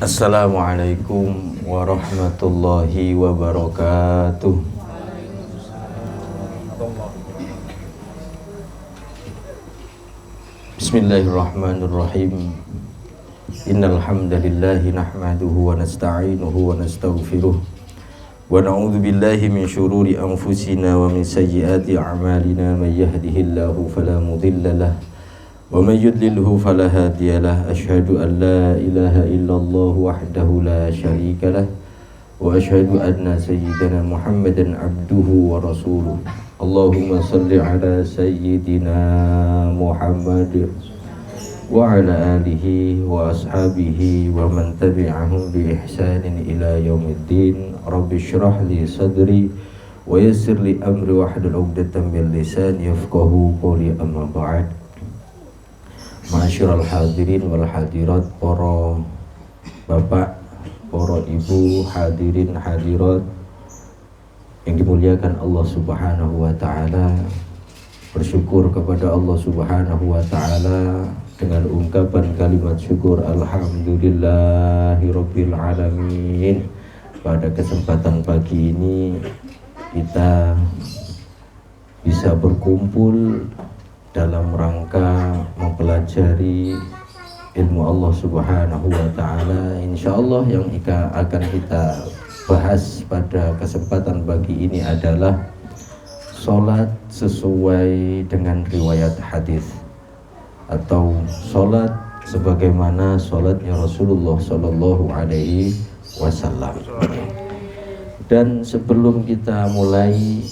Assalamualaikum warahmatullahi wabarakatuh. Bismillahirrahmanirrahim. Innal hamdalillahi nahmaduhu wa nasta'inuhu wa nastaghfiruh wa na'udzu billahi min syururi anfusina wa min sayyiati a'malina may yahdihillahu fala mudilla lahu wa may yudlilhu fala hadiya lahu. Asyhadu an la ilaha illallah wahdahu la syarika lah wa asyhadu anna sayyidana Muhammadan abduhu wa rasuluh. Allahumma salli ala sayyidina Muhammad wa ala alihi wa ashabihi wa man tabi'ahum bi ihsanin ila yaumiddin. Rabbi shrah li sadri wa yassir li amri wahlul 'uqdatam min lisani yafqahu qawli. Amma ba'd. Ma'asyiral hadirin wal hadirat, para bapak, para ibu, hadirin hadirat yang dimuliakan Allah Subhanahu wa taala. Bersyukur kepada Allah Subhanahu wa taala dengan ungkapan kalimat syukur alhamdulillahirabbil alamin. Pada kesempatan pagi ini kita bisa berkumpul dalam rangka mempelajari ilmu Allah Subhanahu wa taala. Insyaallah yang akan kita bahas pada kesempatan pagi ini adalah salat sesuai dengan riwayat hadis, atau salat sebagaimana salatnya Rasulullah sallallahu alaihi wasallam. Dan sebelum kita mulai,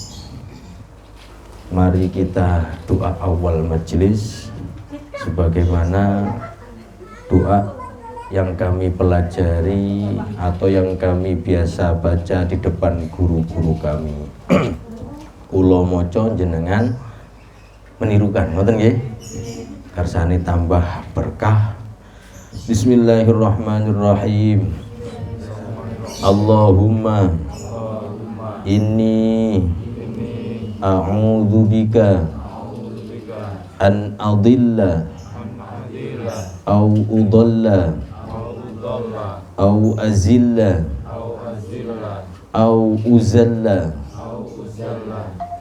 mari kita doa awal majelis sebagaimana doa yang kami pelajari atau yang kami biasa baca di depan guru-guru kami. Kula maca jenengan menirukan, ngoten nggih? Karsane tambah berkah. Bismillahirrahmanirrahim. Allahumma inni a'udzu bika an adilla au udalla au azilla au uzalla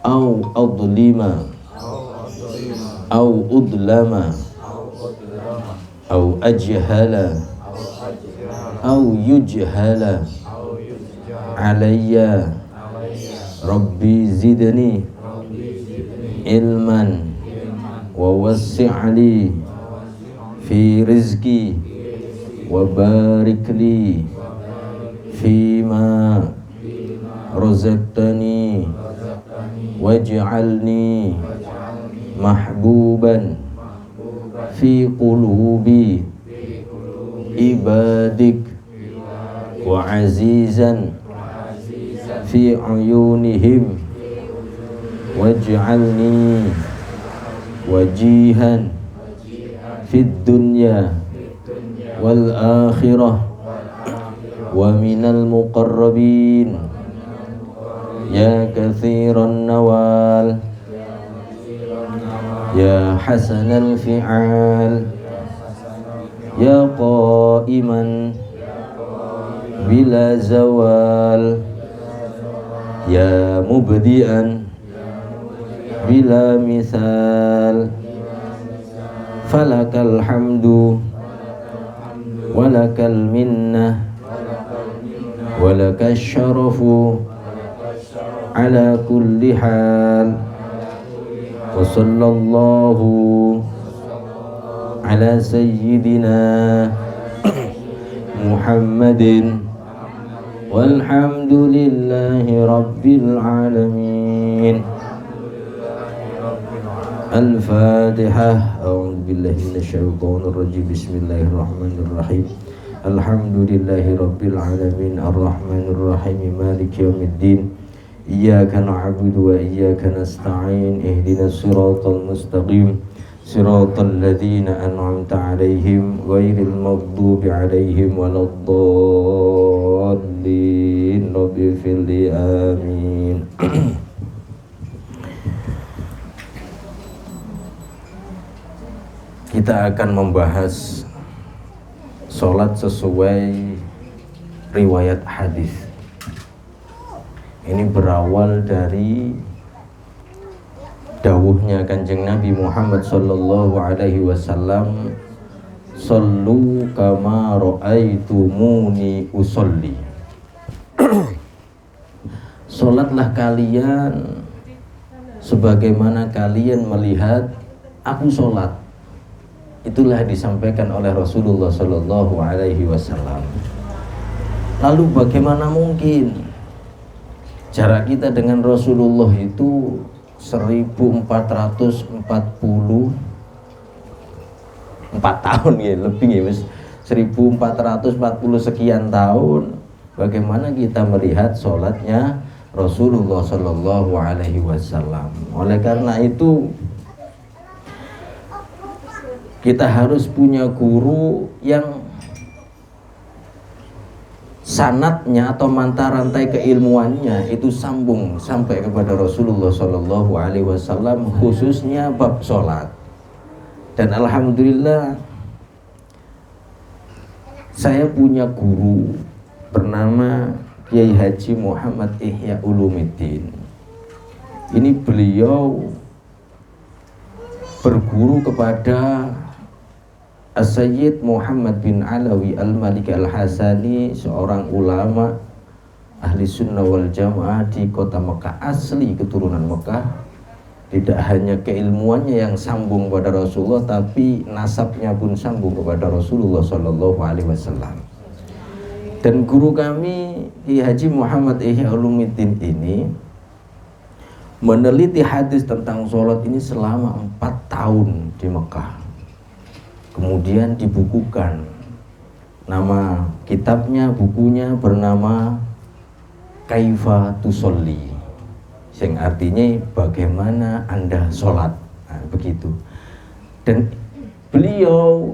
au adlima au udlama au ajhala au yujhala alayya. Rabbi zidni ilman wa wassi'li fi rizqi wa barik li fima razaqtani waj'alni mahbuban fi qulubi ibadik wa azizan fi uyunihim waj'alni wajihan fid dunya wal akhirah wa minal muqarrabin ya katsiran nawal ya hasanal fi'al ya qa'iman bila zawal ya mubdi'an bila misal falakal hamdu walakal minnah walakal syarafu ala kulli hal. Wa sallallahu ala sayyidina Muhammadin walhamdulillahi rabbil alamin. Al-Fatihah. A'udzu billahi minasyaitonir rajim. Bismillahirrahmanirrahim. Alhamdulillahi rabbil alamin arrahmanir rahim maliki yaumiddin. Iyyaka na'budu wa iyyaka nasta'in. Ihdinas siratal mustaqim. Siratal ladzina an'amta 'alaihim ghairil maghdubi 'alaihim waladdallin. Rabbi fil amin. Kita akan membahas sholat sesuai riwayat hadis. Ini berawal dari dawuhnya Kanjeng Nabi Muhammad sallallahu alaihi wasallam, "Shallu kama ra'aitumuni usolli." Salatlah kalian sebagaimana kalian melihat aku salat. Itulah disampaikan oleh Rasulullah sallallahu alaihi wasallam. Lalu bagaimana mungkin jarak kita dengan Rasulullah itu 1444 tahun ya, lebih ya Mas, 1440 sekian tahun. Bagaimana kita melihat sholatnya Rasulullah sallallahu alaihi wasallam. Oleh karena itu kita harus punya guru yang sanadnya atau mata rantai keilmuannya itu sambung sampai kepada Rasulullah sallallahu alaihi wasallam, khususnya bab sholat. Dan alhamdulillah saya punya guru bernama Kiai Haji Muhammad Ihya Ulumuddin. Ini beliau berguru kepada As-Sayyid Muhammad bin Alawi Al-Malik Al-Hasani, seorang ulama ahli sunnah wal jamaah di kota Mekah, asli keturunan Mekah. Tidak hanya keilmuannya yang sambung pada Rasulullah, tapi nasabnya pun sambung kepada Rasulullah sallallahu alaihi wasallam. Dan guru kami Kiai Haji Muhammad Ihya Ulumuddin ini meneliti hadis tentang sholat ini selama 4 tahun di Mekah. Kemudian dibukukan. Nama kitabnya, bukunya bernama Kaifa Tusolli, yang artinya bagaimana Anda sholat. Nah, begitu. Dan beliau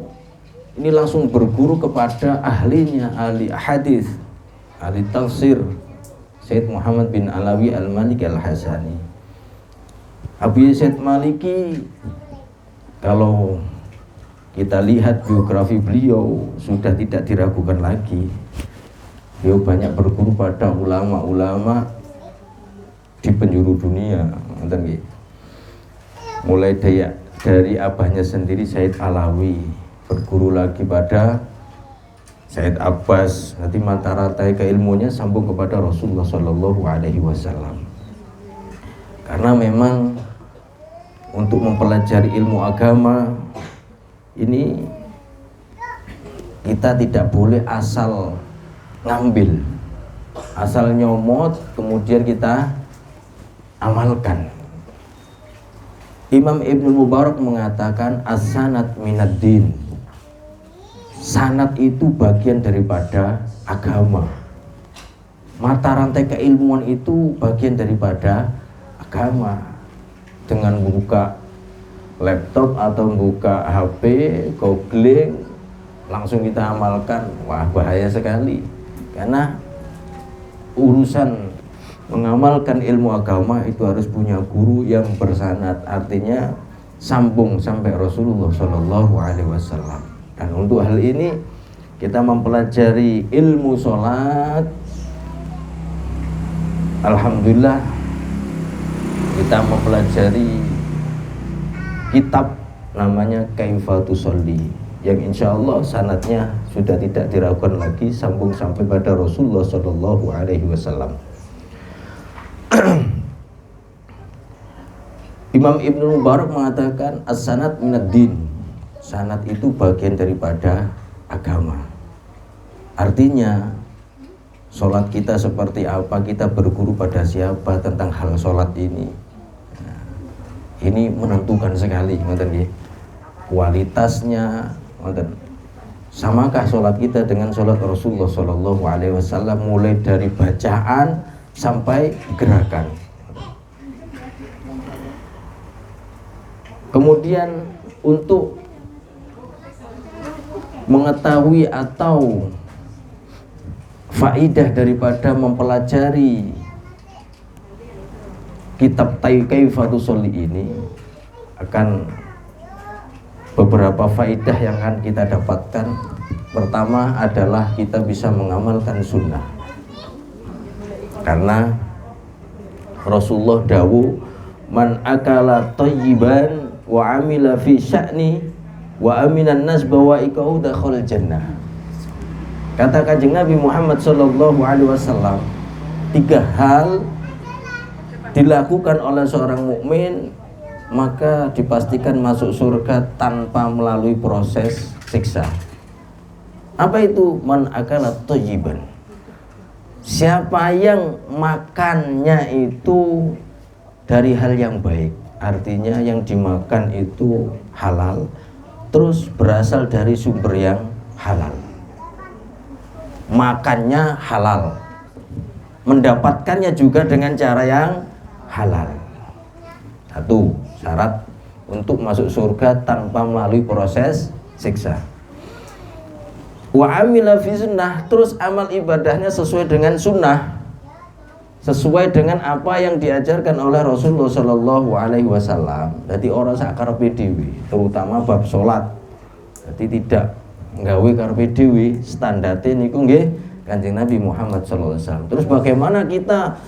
ini langsung berguru kepada ahlinya, ahli hadis, ahli tafsir, Sayyid Muhammad bin Alawi Al-Malik Al-Hasani. Abu Yazid Maliki, kalau kita lihat biografi beliau sudah tidak diragukan lagi. Beliau banyak berguru pada ulama-ulama di penjuru dunia. Mulai dari abahnya sendiri Sayyid Alawi, berguru lagi pada Sayyid Abbas. Nanti mata rantai keilmuannya sambung kepada Rasulullah sallallahu alaihi wasallam. Karena memang untuk mempelajari ilmu agama ini kita tidak boleh asal ngambil, asal nyomot kemudian kita amalkan. Imam Ibnu Mubarak mengatakan as-sanad minad din. Sanad itu bagian daripada agama. Mata rantai keilmuan itu bagian daripada agama. Dengan buka laptop atau buka HP, googling, langsung kita amalkan, wah bahaya sekali. Karena urusan mengamalkan ilmu agama itu harus punya guru yang bersanad, artinya sambung sampai Rasulullah sallallahu alaihi wasallam. Dan untuk hal ini kita mempelajari ilmu sholat. Alhamdulillah kita mempelajari kitab namanya Kaifa Tusolli, yang insya Allah sanadnya sudah tidak diragukan lagi, sambung sampai pada Rasulullah sallallahu alaihi wasallam. Imam Ibnu Mubarak mengatakan as-sanad minad din. Sanad itu bagian daripada agama. Artinya sholat kita seperti apa, kita berguru pada siapa tentang hal sholat ini. Nah, ini menentukan sekali, kualitasnya. Samakah sholat kita dengan sholat Rasulullah sallallahu alaihi wasallam, mulai dari bacaan sampai gerakan. Kemudian untuk mengetahui atau faidah daripada mempelajari kitab Kaifa Tusolli ini, akan beberapa faidah yang akan kita dapatkan. Pertama adalah kita bisa mengamalkan sunnah, karena Rasulullah dawuh, man akala thayyiban wa amila fi sya'ni wa aminan nas bawa ikahu dakhal jannah. Kata Kanjeng Nabi Muhammad sallallahu alaihi wasallam, 3 hal dilakukan oleh seorang mukmin maka dipastikan masuk surga tanpa melalui proses siksa. Apa itu? Man akala thayyiban, siapa yang makannya itu dari hal yang baik, artinya yang dimakan itu halal, terus berasal dari sumber yang halal, makannya halal, mendapatkannya juga dengan cara yang halal. Satu syarat untuk masuk surga tanpa melalui proses siksa. Wa amila fi sunnah, terus amal ibadahnya sesuai dengan sunnah, sesuai dengan apa yang diajarkan oleh Rasulullah Shallallahu Alaihi Wasallam. Jadi orang sakarepe dhewe, terutama bab sholat. Jadi tidak nggawe karepe dhewe, standarte niku nggih Kanjeng Nabi Muhammad Shallallahu Alaihi Wasallam. Terus bagaimana kita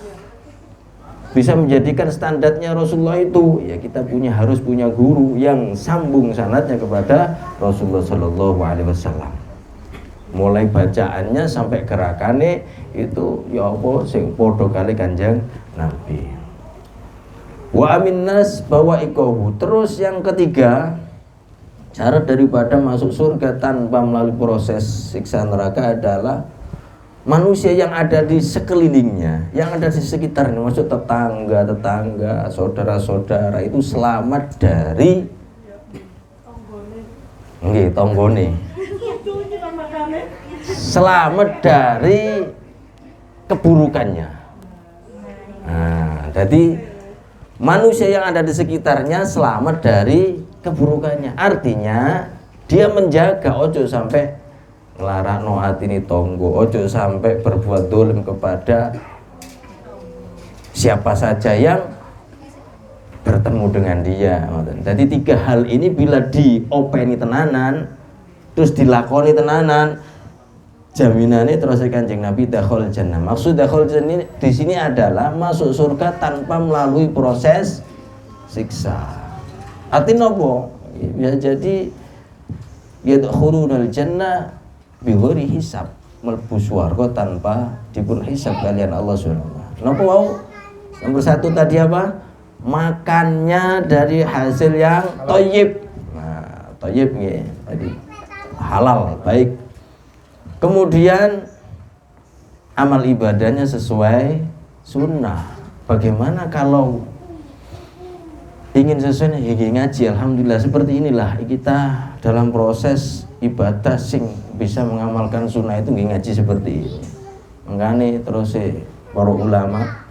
bisa menjadikan standarnya Rasulullah itu? Ya kita harus punya guru yang sambung sanadnya kepada Rasulullah Shallallahu Alaihi Wasallam. Mulai bacaannya sampai gerakannya itu ya apa sing padha kali Kanjeng Nabi. Wa aminnas bawa ikohu. Terus yang ketiga, syarat daripada masuk surga tanpa melalui proses siksa neraka adalah manusia yang ada di sekelilingnya, yang ada di sekitarnya, maksud tetangga, saudara-saudara itu selamat dari tonggone. Selamat dari keburukannya. Nah, jadi manusia yang ada di sekitarnya selamat dari keburukannya. Artinya dia menjaga ojo sampai nglarakno atine tonggo, ojo sampai berbuat dolim kepada siapa saja yang bertemu dengan dia. Jadi 3 hal ini bila diopeni tenanan, terus dilakoni tenanan, jaminannya terus Kanjeng Nabi dakhul jannah. Maksud dakhul jannah di sini adalah masuk surga tanpa melalui proses siksa. Artinya apa? Ya jadi yadkhulunal jannah bighairi hisab, mlebu swarga tanpa dipun hisab kalian Allah Subhanahu wa taala. Napa wau? Nomor 1 tadi apa? Makannya dari hasil yang thayyib. Nah, thayyib nggih tadi halal, baik. Kemudian amal ibadahnya sesuai sunnah. Bagaimana kalau ingin sesuai ngaji? Alhamdulillah seperti inilah kita dalam proses ibadah sing bisa mengamalkan sunnah itu ngaji seperti ini. Makanya terus para ulama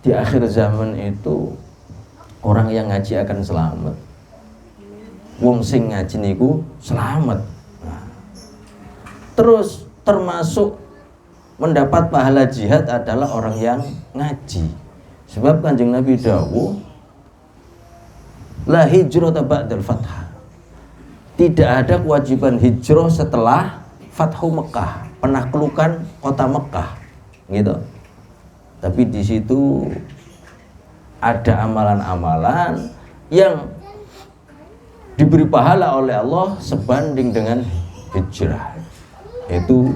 di akhir zaman itu orang yang ngaji akan selamat. Wong sing ngaji niku selamat. Terus termasuk mendapat pahala jihad adalah orang yang ngaji. Sebab Kanjeng Nabi dawuh, la hijrata ba'dal fath. Tidak ada kewajiban hijrah setelah Fathu Mekah, penaklukan kota Mekah, gitu. Tapi di situ ada amalan-amalan yang diberi pahala oleh Allah sebanding dengan hijrah, yaitu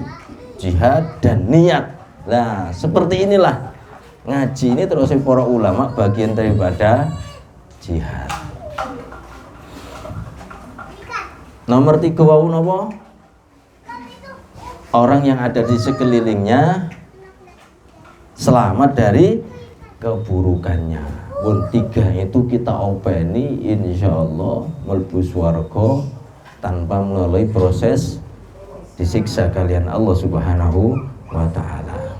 jihad dan niat. Nah, seperti inilah ngaji ini terus para ulama bagian daripada jihad. Nomor 3 wau napa? Orang yang ada di sekelilingnya selamat dari keburukannya. Pun 3 itu kita openi insyaallah mlebu swarga tanpa melalui proses disiksa kalian Allah Subhanahu wa taala.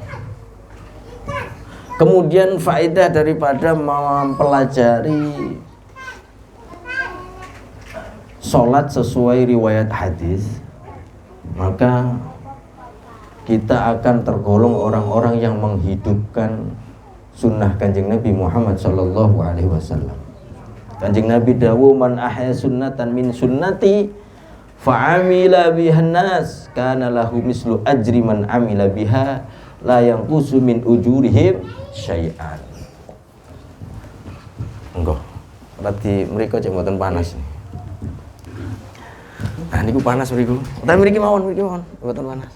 Kemudian faedah daripada mempelajari sholat sesuai riwayat hadis, maka kita akan tergolong orang-orang yang menghidupkan sunnah Kanjeng Nabi Muhammad Sallallahu Alaihi Wasallam. Kanjeng Nabi dawuh man ahya sunnatan min sunnati fa'amila bihan nas kana lahu mislu ajri man amila biha la yanqusu min ujurihim syai'an. Enggak. Berarti mriko cek mboten panas. Nah niku panas mriku. Tapi mriki mawon mboten panas.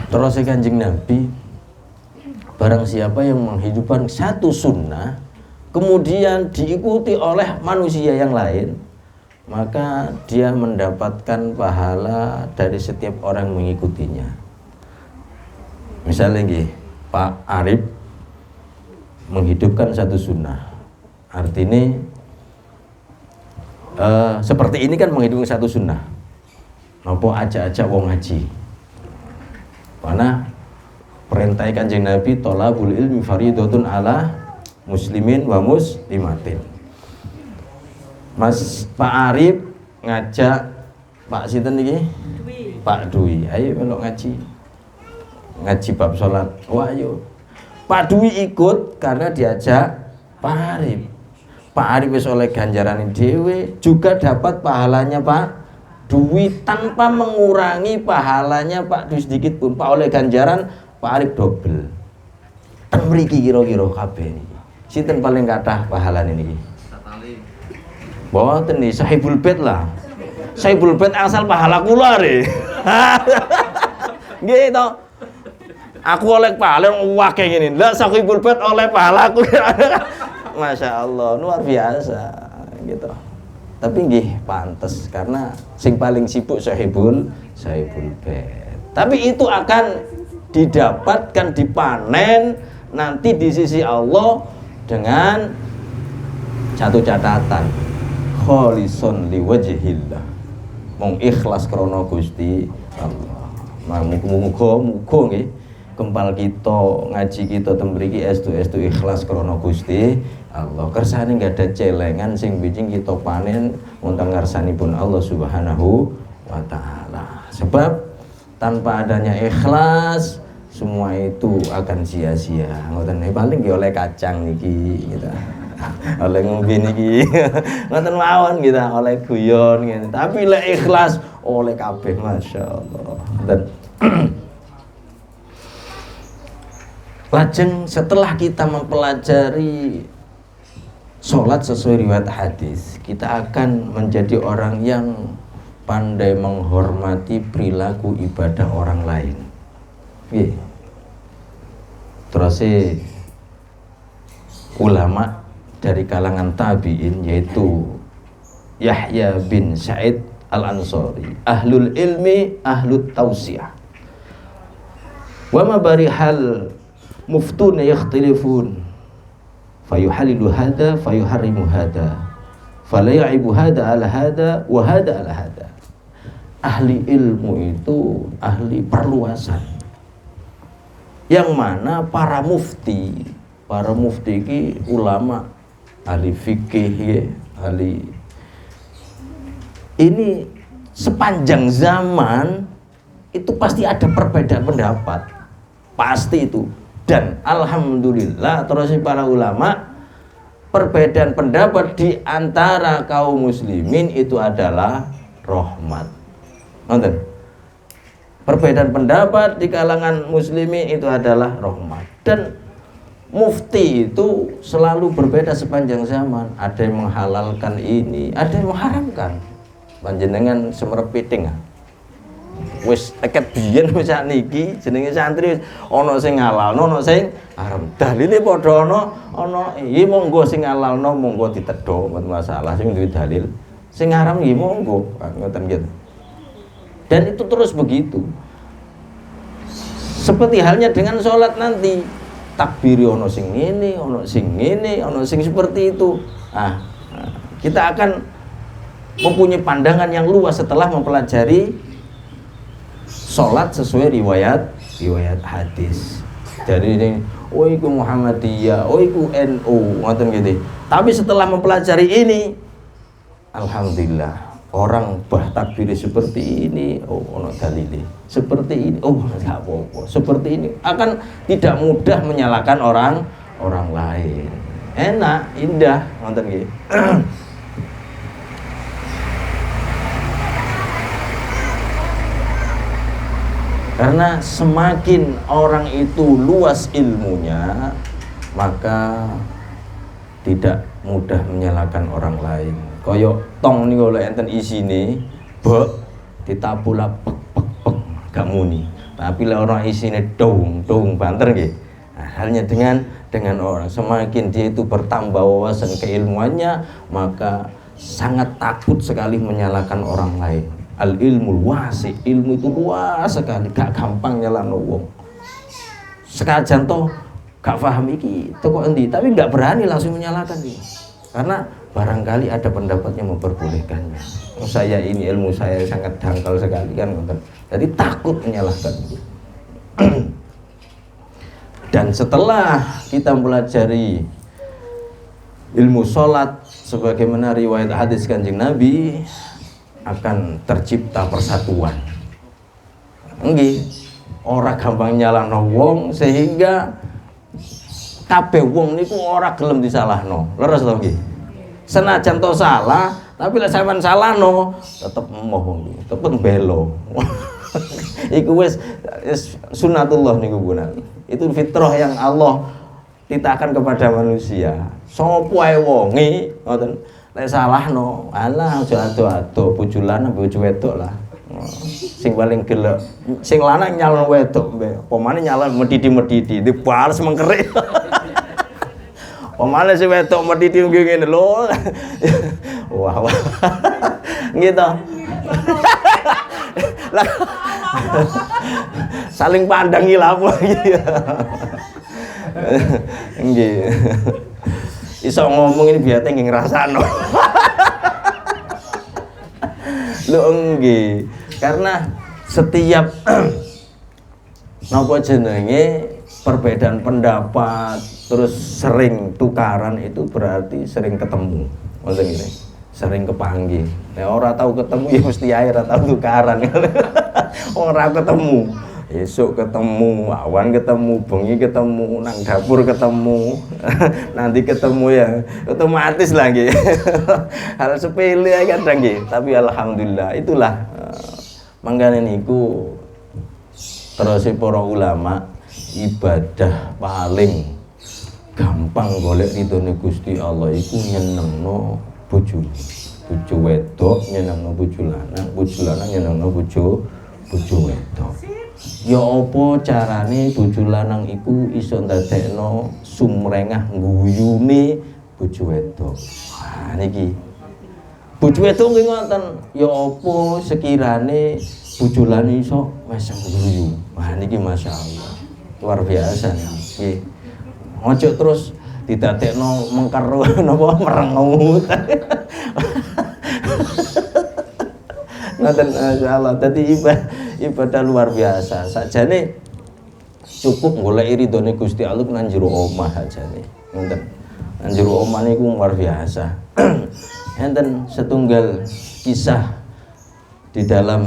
Terus Kanjeng Nabi, barang siapa yang menghidupkan satu sunnah kemudian diikuti oleh manusia yang lain, maka dia mendapatkan pahala dari setiap orang mengikutinya. Misalnya nggih, Pak Arif menghidupkan satu sunnah, artinya seperti ini kan menghidupkan satu sunnah. Nopo ajak-ajak wong ngaji. Mana perintah Kanjeng Nabi thalabul ilmi fardhatun ala muslimin wa muslimatin. Mas Pak Arif ngajak Pak sinten iki? Pak Dwi. Ayo melok ngaji. Ngaji bab salat. Wah ayo. Pak Dwi ikut karena diajak Pak Arif. Pak Arif wis oleh ganjaran dhewe, juga dapat pahalanya Pak Dwi tanpa mengurangi pahalanya Pak Dwi sedikit pun. Pak oleh ganjaran, Pak Arif double. Ten mriki kira-kira kabeh niki. Sinten paling kathah pahalane niki? Mboten nih Sahibul Bait lah. Sahibul Bait asal pahala kula re. Nggih to. Aku oleh pahala akeh ngene. Lah Sahibul Bait oleh pahalaku. Masya Allah, luar biasa gitu. Tapi nggih pantes karena sing paling sibuk Sahibul Bait. Tapi itu akan didapatkan, dipanen nanti di sisi Allah dengan satu catatan, kholisun liwajhillah, mung ikhlas krana Gusti Allah. Muga-muga nggih kempal kita ngaji kita teng mriki estu ikhlas krana Gusti Allah. Kersane enggak ada celengan sing bijing kita panen wonten ngarsanipun Allah Subhanahu wa taala. Sebab tanpa adanya ikhlas semua itu akan sia-sia. Ngoten paling nggih oleh kacang niki gitu. Oleh ngombe niki. Ngoten mawon gitu, oleh guyon gitu. Tapi lek ikhlas oleh kabeh masyaallah. Dan lajeng setelah kita mempelajari sholat sesuai riwayat hadis, kita akan menjadi orang yang pandai menghormati perilaku ibadah orang lain. Oke. Terus ulama dari kalangan tabi'in yaitu Yahya bin Sa'id Al-Ansari, ahlul ilmi, ahlut tausiyah. Wa ma barihal muftuna yakhtilifun fayuhalilu hada fayuharrimu hada fala ya'ibu hada ala hada wa hada ala hada. Ahli ilmu itu ahli perluasan, yang mana para mufti ini ulama, ahli fikih, ahli ini sepanjang zaman itu pasti ada perbedaan pendapat, pasti itu. Dan alhamdulillah terus para ulama, perbedaan pendapat di antara kaum muslimin itu adalah rahmat. Nonton. Perbedaan pendapat di kalangan muslimin itu adalah rahmat. Dan mufti itu selalu berbeda sepanjang zaman. Ada yang menghalalkan ini, ada yang mengharamkan. Panjenengan semerpiting wis teket biyen wis sakniki jenenge santri ana sing ngalalno ana sing haram. Dalile padha ana iki monggo sing ngalalno monggo ditedhok mboten masalah, sing duwe dalil. Sing haram nggih monggo, ngoten gitu. Dan itu terus begitu. Seperti halnya dengan sholat nanti, takbiri ono sing ngene, ono sing ngene, ono sing seperti itu. Kita akan mempunyai pandangan yang luas setelah mempelajari sholat sesuai riwayat hadis. Dari ini, oh iku Muhammadiyah, oh iku NU, ngoten gitu. Tapi setelah mempelajari ini, alhamdulillah orang bah takbir seperti ini, oh ono dalile. Seperti ini, oh enggak apa-apa. Seperti ini akan tidak mudah menyalahkan orang lain. Enak, indah, ngoten nggih. Karena semakin orang itu luas ilmunya, maka tidak mudah menyalahkan orang lain. Koyok tong niku lek enten isine bek ditapula pek gak muni. Tapi lek orang isine dong banter nggih. Nah, halnya dengan orang, semakin dia itu bertambah wawasan keilmuannya, maka sangat takut sekali menyalahkan orang lain. Al ilmu wasi, ilmu itu luas sekali, gak gampang nyalahno wong. Sekajan toh gak paham iki teko endi, tapi gak berani langsung menyalahkan dia. Karena barangkali ada pendapat yang memperbolehkannya. Saya ini ilmu saya sangat dangkal sekali kan, jadi takut menyalahkan. Dan setelah kita mempelajari ilmu sholat sebagaimana riwayat hadis Kanjeng Nabi, akan tercipta persatuan. Nggih, ora gampang nyalahno wong sehingga kabeh wong niku ora gelem disalahno. Leres to nggih. Senajan to salah, tapi lek sampean salahno tetep emoh nggih, tetep belo. Iku wis sunatullah niku Bu. Itu fitrah yang Allah titahkan kepada manusia. Sopo ae wonge ngoten lek salahno, alah aja ado-ado bojo lanang bojo wedok lah. Sing paling gelek sing lanang nyalon wedok mbek. Pemane nyalon medidi-medidi dibales mengkerik. Pemane si wedok medidi ngene lho. Wah. Gitu. Lah saling pandangi lah apa iki. Nggih. Iso ngomong ini biar nggih ngrasakno. Lho nggih, karena setiap napa jenenge perbedaan pendapat terus sering tukaran itu berarti sering ketemu. Ngoten nggih. Sering kepanggih. Nek ora tahu ketemu ya mesti ae ora tahu tukaran. Ora ketemu. Esok ketemu, awan ketemu, bengi ketemu, nang dapur ketemu, nanti ketemu ya, otomatis lagi. Hal sepele ya kadang nggih, tapi alhamdulillah itulah mangkane niku terus para ulama ibadah paling gampang golek ridhone Gusti Allah iku nyenengno bojo. Bojo wedok nyenengno bojo lanang nyenengno bojo wedok. Ya apa carane bojo lanang iku iso ndadekno sumrengah guyune bojo wedok. Nah niki. Bojo wedok nggih ngoten, ya apa sekirane bojo lanang iso wis guyu. Wah niki masyaallah. Luar biasa nggih. Ojo terus didadekno mengker napa merengut. Ngoten masyaallah. Dadi ibadah luar biasa. Sakjane cukup golek ridhone Gusti Allah nang jero omah ajane. Ngoten. Nang jero omah niku luar biasa. Enten setunggal kisah di dalam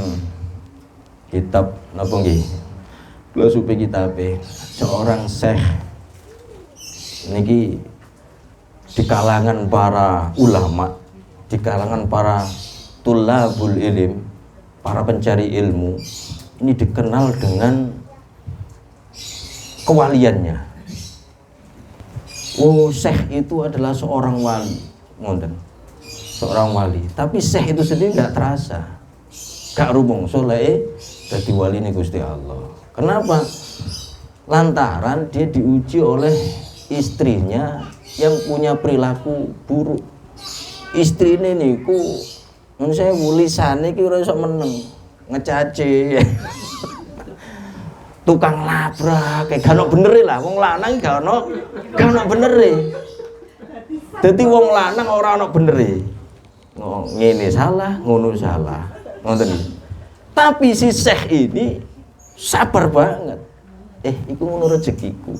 kitab napa nggih? Kula supe kitabe seorang syekh niki di kalangan para ulama, di kalangan para tulabul ilim, para pencari ilmu, ini dikenal dengan kewaliannya. Oh, syekh itu adalah seorang wali, ngoten. Seorang wali, tapi syekh itu sendiri enggak terasa. Gak rumangsa lek dadi waline Gusti Allah. Kenapa? Lantaran dia diuji oleh istrinya yang punya perilaku buruk. Istrine niku mun saya lisane iki ora iso meneng, ngecaci. Tukang labrak, kayak gak ono benere lah, wong lanang gak ono benere. Dadi wong lanang ora ono benere. Ngene salah, ngono salah. Ngoten iki. Tapi si syekh ini sabar banget. Iku ngono rezekiku.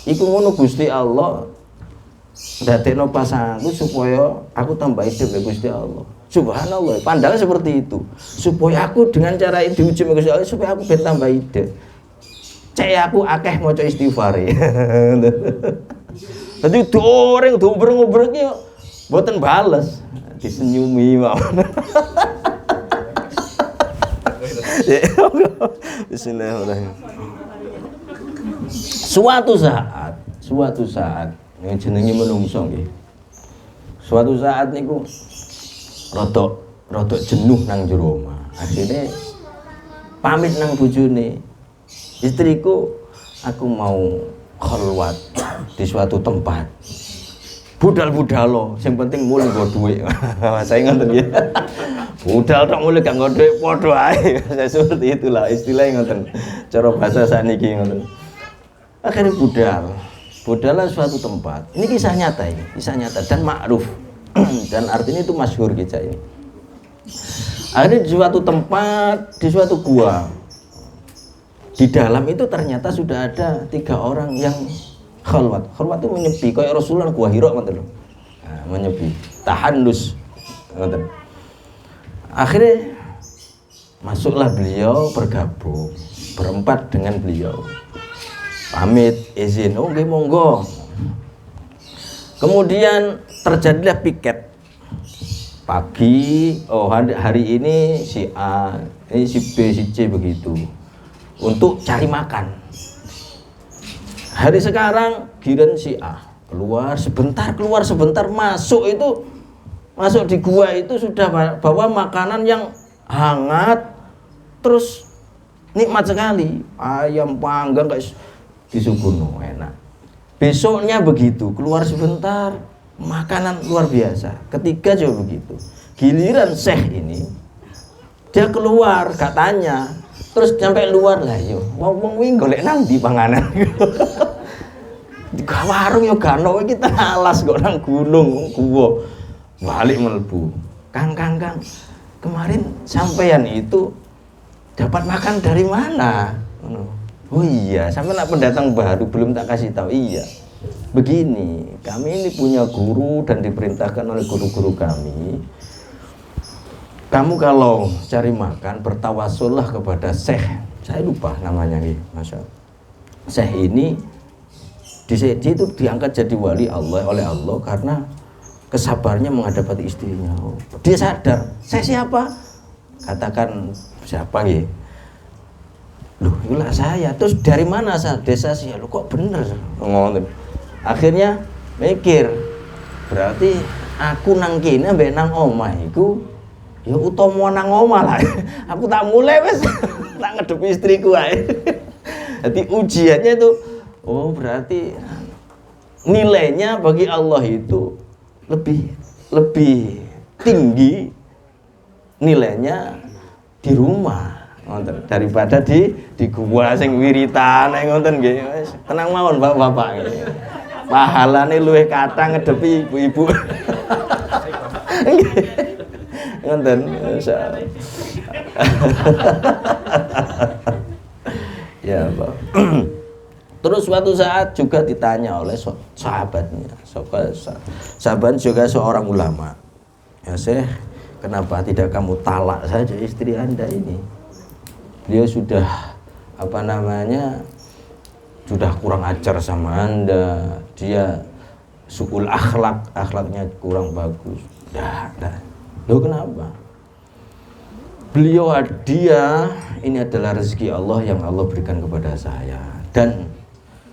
Iku ngono Gusti Allah ndadekno pasanganku supaya aku tambah hidup ya Gusti Allah. Subhanallah, pandangan seperti itu. Supaya aku dengan cara itu diuji Gusti Allah, supaya aku ben tambah ide. Cek aku akeh maca istighfar. Dadi doreng ngobrol iki mboten bales, disenyumi mawon. Bismillahirrahmanirrahim. Suatu saat yang jenenge menungso nggih. Suatu saat niku rada jenuh nang jero omah. Akhire pamit nang bojone. Istriku, aku mau khalwat di suatu tempat. Budal-budalo, sing penting mulih nggo dhuwit. Saya ngoten ya. Budal tok mulih gak nggo dhuwit padha ae. Seperti itulah istilahnya ngoten. Cara bahasa saniki ngoten. Akhirnya budal suatu tempat. Ini kisah nyata dan ma'ruf. Dan artinya itu masyhur kisah ini. Akhirnya di suatu tempat, di suatu gua. Di dalam itu ternyata sudah ada 3 orang yang khalwat. Khalwat itu menyepi, kayak Rasulullah gua Hira ngoten lho. Nah, menyepi, tahannus ngoten. Akhirnya masuklah beliau bergabung berempat dengan beliau. Pamit izin, oh nggih monggo. Kemudian terjadilah piket pagi. Oh hari ini si A, ini si B, si C begitu untuk cari makan. Hari sekarang giliran si A keluar sebentar masuk di gua itu sudah bawa makanan yang hangat, terus nikmat sekali, ayam panggang guys disuguhno enak. Besoknya begitu, keluar sebentar, makanan luar biasa. Ketiga juga begitu. Giliran Syekh ini, dia keluar, gak tanya, terus sampai luar lah, yo, wong wing golek nang ndi panganan. Di warung yo gak ono, kita alas kok nang gunung, gua balik mlebu. Kang, kemarin sampean itu dapat makan dari mana? Oh iya, sampai nak pendatang baru belum tak kasih tahu. Iya, begini, kami ini punya guru dan diperintahkan oleh guru-guru kami. Kamu kalau cari makan bertawasullah kepada Syekh. Saya lupa namanya nih, Masya Allah. Syekh ini dia itu diangkat jadi wali Allah oleh Allah karena kesabarnya menghadapi istrinya. Dia sadar, saya siapa? Katakan siapa ya? Loh, itulah saya. Terus dari mana asal desa sih? Loh, kok bener? Ngomong. Akhirnya mikir, berarti aku nang kene mbek nang omah iku ya utama nang omah lah. Aku tak mulai wis tak ngedepi istriku ae. Jadi ujiannya itu, oh berarti nilainya bagi Allah itu lebih tinggi nilainya di rumah daripada di gua sing wiritan ngoten nggih. Tenang mawon Bapak-bapak nggih. Pahalane luwih kathah ngedepi ibu-ibu. Ngoten insyaallah. Ya, Pak. Terus suatu saat juga ditanya oleh sahabatnya. Sahabat juga seorang ulama. Ya, Syekh, kenapa tidak kamu talak saja istri Anda ini? Dia sudah sudah kurang ajar sama Anda, dia suul akhlaknya kurang bagus. Dah. Loh kenapa? Dia ini adalah rezeki Allah yang Allah berikan kepada saya. Dan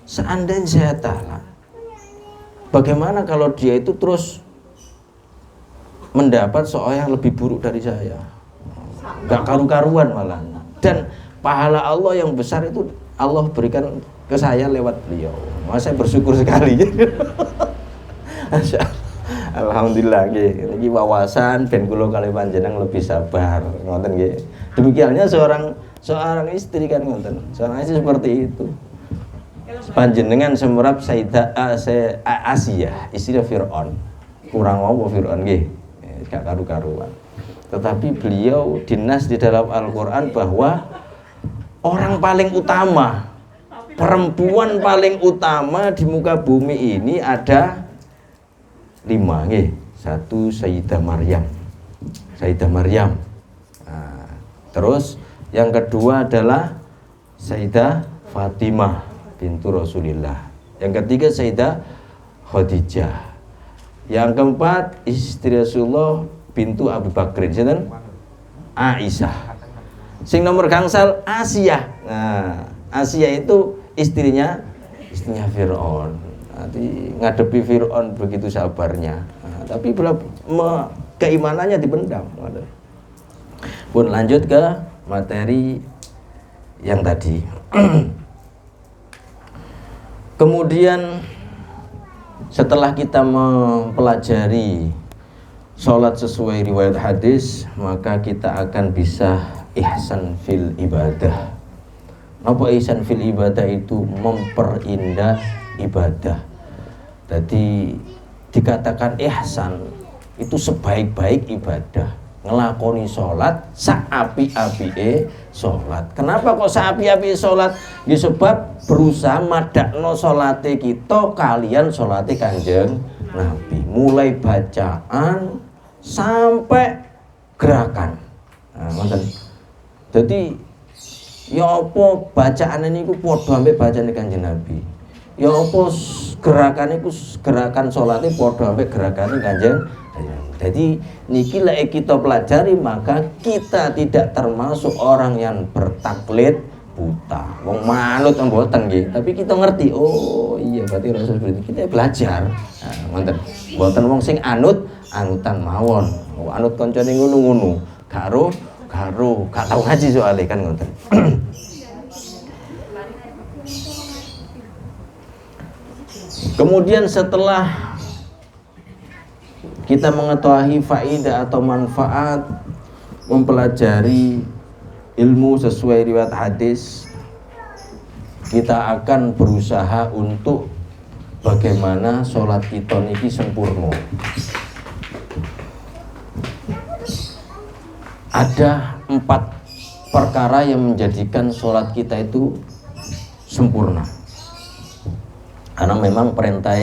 seandainya saya talak, bagaimana kalau dia itu terus mendapat seorang yang lebih buruk dari saya? Gak karu-karuan malah. Dan pahala Allah yang besar itu Allah berikan ke saya lewat beliau. Maka saya bersyukur sekali. Alhamdulillah nggih. Iki wawasan ben kula kalih panjenengan lebih sabar. Ngoten nggih. Demikiannya seorang istri kan ngoten. Seorang istri seperti itu. Panjenengan semerap Sayyidah Asiyah, istri Fir'aun. Kurang apa Fir'aun nggih. Gak karu-karuan. Tetapi beliau dinas di dalam Al-Quran bahwa orang paling utama, perempuan paling utama di muka bumi ini ada 5 nggih. 1 Sayyidah Maryam, Sayyidah Maryam. Nah, terus yang kedua adalah Sayyidah Fatimah bintu Rasulillah. Yang ketiga Sayyidah Khadijah. Yang keempat istri Rasulullah bintu Abu Bakrin, sinten? Aisyah. Sing nomor gangsal Asia. Nah, Asia itu istrinya Fir'aun. Nanti ngadepi Fir'aun begitu sabarnya. Nah, tapi keimanannya dipendam. Pun lanjut ke materi yang tadi. Kemudian setelah kita mempelajari sholat sesuai riwayat hadis, maka kita akan bisa ihsan fil ibadah. Apa ihsan fil ibadah itu? Memperindah ibadah. Jadi dikatakan ihsan itu sebaik-baik ibadah. Ngelakoni sholat saapi-apike sholat. Kenapa kok saapi-apike sholat? Ya sebab berusaha madakno sholate kita kalian sholate Kanjeng Nabi. Mulai bacaan sampai gerakan. Nah, jadi ya apa bacaan ini ku padha ambek bacaan Kanjeng Nabi. Ya apa gerakan iku gerakan salate padha ambek gerakan Kanjeng. Jadi niki lek kita pelajari maka kita tidak termasuk orang yang bertaklid buta. Wong manut mboten nggih, tapi kita ngerti. Oh iya berarti Rasul seperti kita belajar. Nah, ngoten. Mboten wong sing anutan mawon. Anut kancane ngono-ngono. Gak tahu ngaji soalnya kan ngoten. Kemudian setelah kita mengetahui faedah atau manfaat mempelajari ilmu sesuai riwayat hadis, kita akan berusaha untuk bagaimana sholat kita niki sempurna. Ada 4 perkara yang menjadikan sholat kita itu sempurna. Karena memang perintah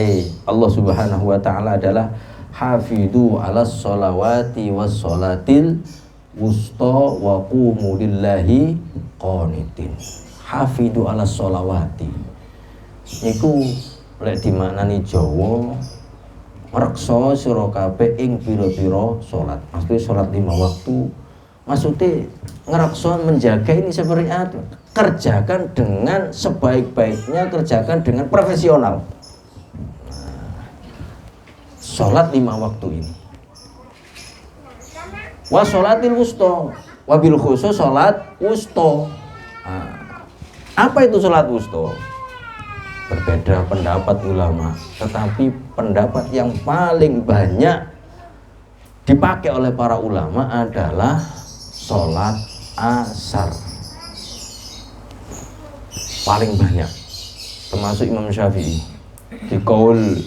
Allah Subhanahu wa taala adalah hafidhu 'alas sholawati was sholatil wusta wa qumu lillahi qanitin. Hafidhu 'alas sholawati. Niku lek dimaknani Jawa ngreksa sira kabeh ing pira-pira salat. Maksudnya salat 5 waktu. Maksudnya ngerakson menjaga ini seperti apa? Kerjakan dengan sebaik-baiknya, kerjakan dengan profesional. Sholat 5 waktu ini. Wa sholatil wusta, wabil khusus sholat wusta. Apa itu sholat wusta? Berbeda pendapat ulama, tetapi pendapat yang paling banyak dipakai oleh para ulama adalah sholat asar. Paling banyak, termasuk Imam Syafi'i. Di qaul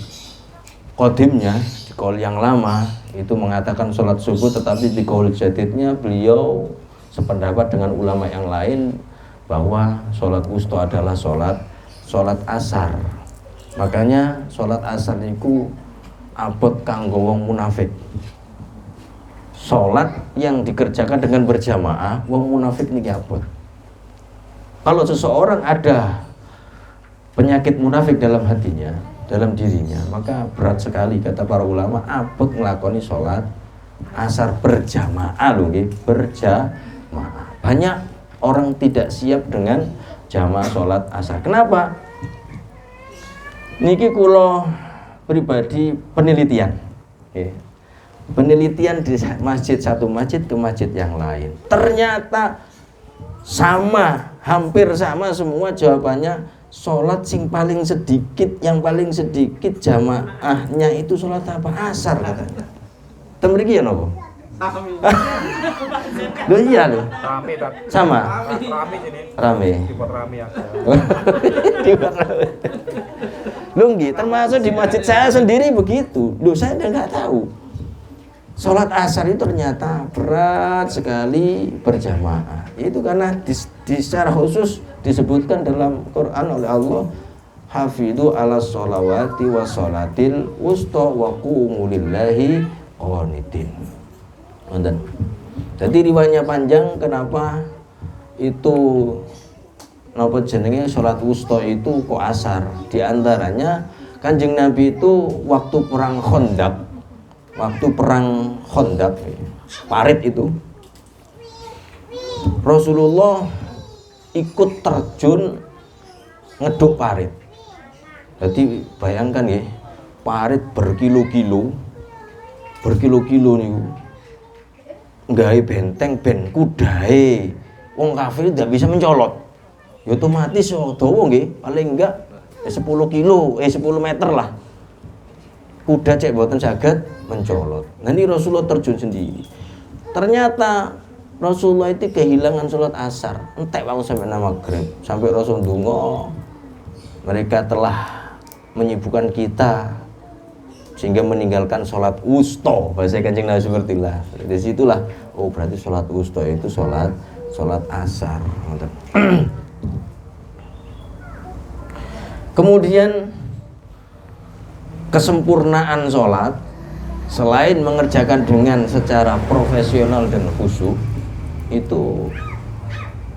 qadimnya, di qaul yang lama itu mengatakan sholat subuh, tetapi di qaul jadidnya beliau sependapat dengan ulama yang lain bahwa sholat wusta adalah sholat asar. Makanya sholat asar niku abot kanggo wong munafik. Sholat yang dikerjakan dengan berjamaah, wong munafik niki abot. Kalau seseorang ada penyakit munafik dalam hatinya, dalam dirinya, maka berat sekali kata para ulama abot ngelakoni sholat asar berjamaah loh, berjamaah. Banyak orang tidak siap dengan jamaah sholat asar. Kenapa? Niki kula pribadi penelitian. Penelitian di masjid, satu masjid ke masjid yang lain, ternyata sama, hampir sama semua jawabannya. Sholat yang paling sedikit jamaahnya itu sholat apa? Asar katanya. Temriki ya nopo? Loh iya loh. Rame sama. Rame. Dibuat rame aja. Dibuat rame. Loh nggih, termasuk di masjid saya sendiri begitu. Loh saya nggak tahu. Sholat asar itu ternyata berat sekali berjamaah. Itu karena secara khusus disebutkan dalam Quran oleh Allah, hafidhu 'alas sholawati was sholatil wusta wa qumu lillahi qanitin. Ngoten. Jadi riwayatnya panjang, kenapa itu napa jenenge salat wusta itu kok asar? Di antaranya Kanjeng Nabi itu waktu perang Khandaq, parit itu Rasulullah ikut terjun ngeduk parit. Jadi bayangkan ya, parit berkilo-kilo niku. Nggawe benteng ben kudae wong kafir tidak bisa mencolot. Ya otomatis dawa nggih, paling enggak 10 meter lah. Kuda cek mboten saged mencolot. Nah ini Rasulullah terjun sendiri. Ternyata Rasulullah itu kehilangan sholat asar. Entek wau sampai maghrib, sampai Rasul ndonga. Mereka telah menyibukkan kita sehingga meninggalkan sholat wusta. Bahasa Kanjeng Nabi seperti itulah. Dari situlah, oh berarti sholat wusta itu sholat asar. Kemudian kesempurnaan sholat selain mengerjakan dengan secara profesional dan khusyuk, itu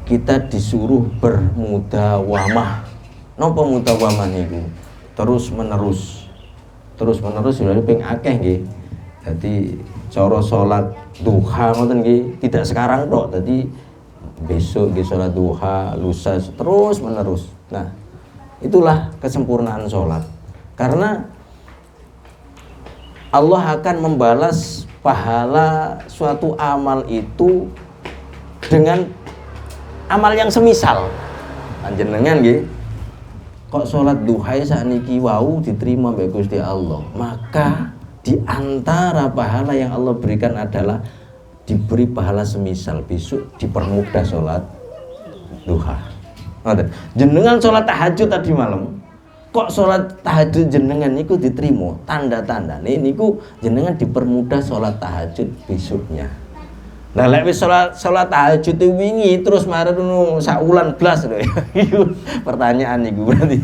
kita disuruh bermudawamah. Napa mudawamah niku? Terus menerus lha ping akeh nggih. Dadi cara salat duha ngoten nggih, tidak sekarang tok. Dadi besok nggih salat duha, lusa terus menerus. Nah, itulah kesempurnaan salat. Karena Allah akan membalas pahala suatu amal itu dengan amal yang semisal. Panjenengan nggih, kok salat duha sakniki wau diterima mbek Gusti Allah, maka di antara pahala yang Allah berikan adalah diberi pahala semisal besok dipermudah salat duha. Jenengan salat tahajud tadi malam, kok salat tahajud jenengan niku diterima, tanda-tandane niku jenengan dipermudah salat tahajud besoknya. Nah lek wis salat tahajud wingi terus mari ngono sak wulan blas lho. Pertanyaan niku berarti.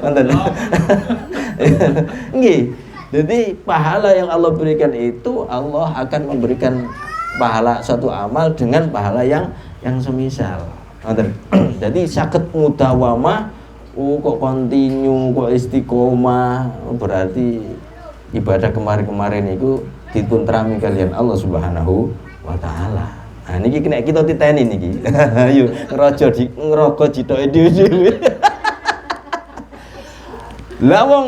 Wonten. Nggih. Jadi pahala yang Allah berikan itu, Allah akan memberikan pahala suatu amal dengan pahala yang semisal. Jadi saged mudawamah, kok continue, kok istiqomah, berarti ibadah kemarin-kemarin itu ditentrami kalian Allah Subhanahu wa taala. Nah niki kena kita titeni niki. Ayo ngerogo jitoke dhewe. Lah wong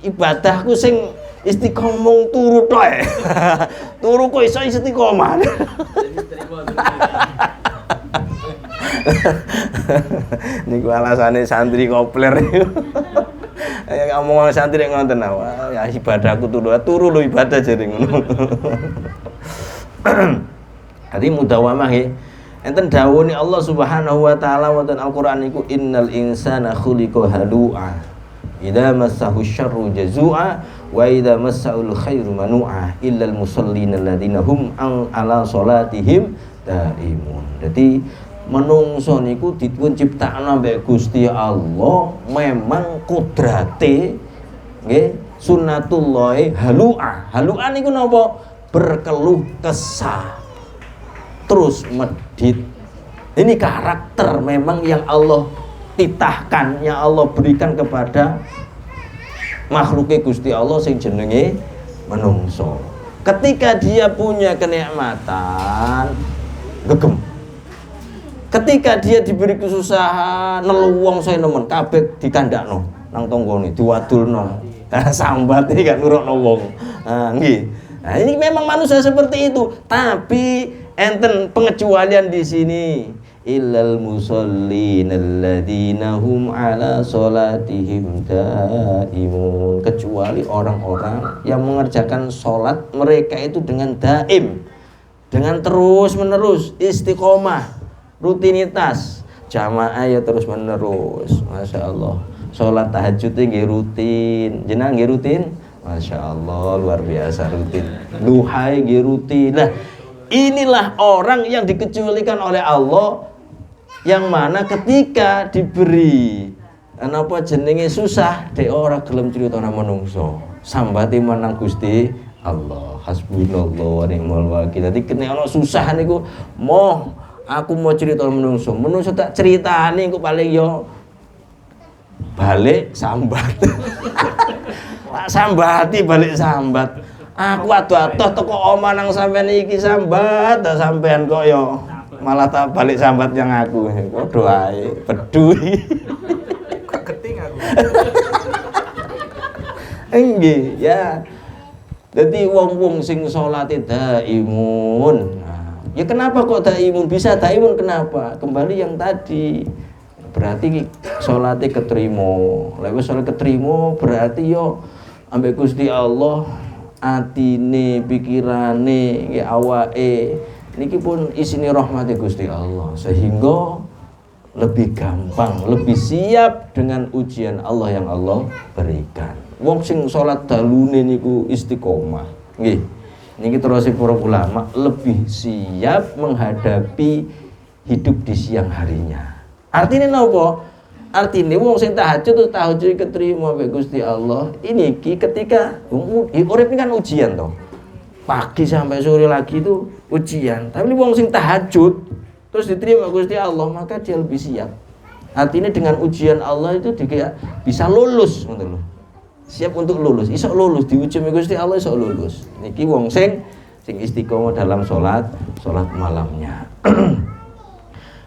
ibadahku sing istiqomah turu tok. Turu kok iso istiqomah. Niku alasane santri kopler. Ya ngomong santri ngoten ya ibadahku turu lho ibadah jare ngono. Jadi mudawamah nggih. Enten dawuhne Allah Subhanahu wa taala wonten Al-Qur'an niku innal insana khuliqa halu'a. Idza massahu syarru jazua wa idza massahul khairu manu'a illal musallina alladziina hum ala salatihim daimun. Jadi menungso niku dipun ciptakna mbek Gusti Allah, memang kudrate nggih sunnatullah halu'a. Halu'a niku napa? Berkeluh kesah. Terus medit. Ini karakter memang yang Allah titahkan, yang Allah berikan kepada makhluknya Gusti Allah sing jenenge menungso. Ketika dia punya kenikmatan, gegem. Ketika dia diberi kesusahan, neluwong saya nemen kabeh dikandakno nang tanggane, diwadulno. Sambat iki gak nurutno wong. Nggih. Nah, ini memang manusia seperti itu, tapi enten pengecualian di sini. Illal musallin alladziina hum ala salatihim daimun. Kecuali orang-orang yang mengerjakan salat mereka itu dengan daim, dengan terus menerus, istiqomah, rutinitas, jamaah ya terus menerus. Masya Allah. Salat tahajud nggih rutin, jenengan nggih rutin? Masya Allah, luar biasa rutin. Duha nggih rutin. Nah, inilah orang yang dikecualikan oleh Allah, yang mana ketika diberi apa jenenge susah dek ora gelem crita ora menungso, sambati menang Gusti Allah, hasbunallah wa ni'mal wakil. Dadi kene ana susah niku moh aku mau cerita menungso tak ceritani kok paling yo balik sambat. Tak sambati balik sambat. Aku atuh-atuh teko omah nang sampean iki sambat, tak sampean kok yo malah tak balik sambat yang aku. Padha ae, peduli. Kok keting aku. Nggih, ya. Jadi wong-wong sing salate daimun. Nah, ya kenapa kok daimun? Bisa daimun kenapa? Kembali yang tadi. Berarti salate ketrimo. Lha wis salat ketrimo berarti yo ambek Gusti Allah atine, pikirane, ya awake niki pun isine rahmate Gusti Allah sehingga lebih gampang, lebih siap dengan ujian Allah yang Allah berikan. Wong sing salat dalune niku istiqomah. Nggih. Niki terus para ulama lebih siap menghadapi hidup di siang harinya. Artinya napa? Artinya wong sing tahajud keterima mbek Gusti Allah. Ini ketika urip ini kan ujian toh. Pagi sampai sore lagi itu ujian. Tapi wong sing tahajud terus diterima Gusti Allah, maka dia lebih siap. Artinya dengan ujian Allah itu dia bisa lulus ngoten lho. Siap untuk lulus, iso lulus diuji Gusti Allah iso lulus. Niki wong sing istiqomah dalam salat malamnya.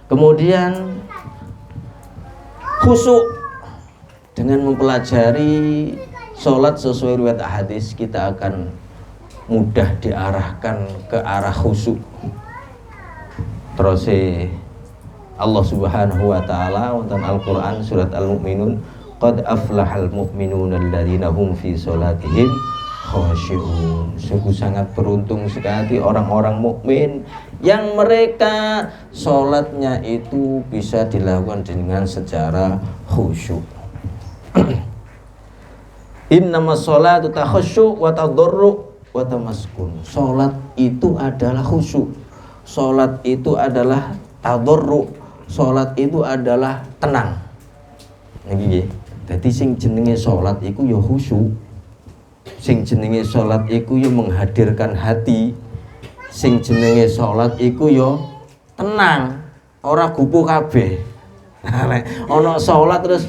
Kemudian khusyuk dengan mempelajari salat sesuai riwayat hadis, kita akan mudah diarahkan ke arah khusyuk. Terus Allah Subhanahu wa taala wonten Al-Qur'an surat Al-Mu'minun, qad aflahal mu'minuna alladzina hum fi sholatihim khashi'un. Sungguh sangat beruntung sekali orang-orang mukmin yang mereka sholatnya itu bisa dilakukan dengan secara khusyuk. Innamas sholatu takhasyu' wa tadarru' wa tamaskun. Sholat itu adalah khusyuk. Sholat itu adalah tadarru'. Sholat itu adalah tenang. Niki nggih. Dadi sing jenenge salat iku ya khusyuk. Sing jenenge salat iku ya menghadirkan hati. Sing jenenge salat iku ya tenang, ora gupuh kabeh. Nek ana salat terus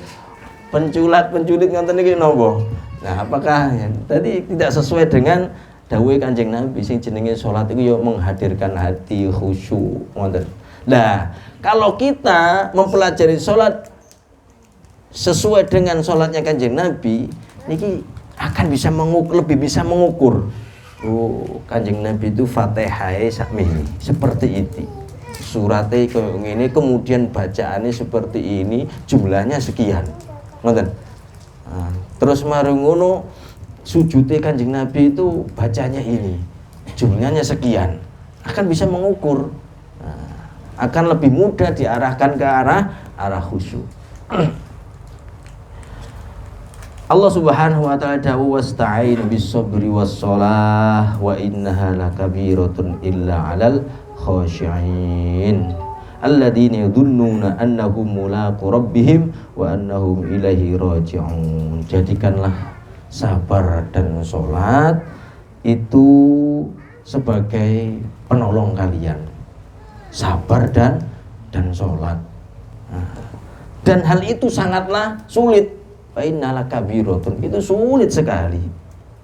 penculit ngoten iki napa? Nah, apakah tadi tidak sesuai dengan dawuh Kanjeng Nabi sing jenenge salat iku ya menghadirkan hati, khusyuk ngoten. Nah, kalau kita mempelajari salat sesuai dengan sholatnya Kanjeng Nabi, niki akan bisa lebih bisa mengukur. Oh, Kanjeng Nabi itu Fatihah sakmini seperti itu. Suratnya kayak ini, kemudian bacaannya seperti ini, jumlahnya sekian. Ngoten. Nah, terus marungono sujudnya Kanjeng Nabi itu bacanya ini, jumlahnya sekian. Akan bisa mengukur. Nah, akan lebih mudah diarahkan ke arah khusyuk. Allah Subhanahu wa taala dawuh wasta'in bis-sabri was-shalah wa innaha lakabiratun illa 'alal khashi'in alladzina yadhunnuna annahum mulaqu rabbihim wa annahum ilaihi raji'un. Jadikanlah sabar dan salat itu sebagai penolong kalian. Sabar dan salat. Dan hal itu sangatlah sulit. Innala kabiratun, itu sulit sekali.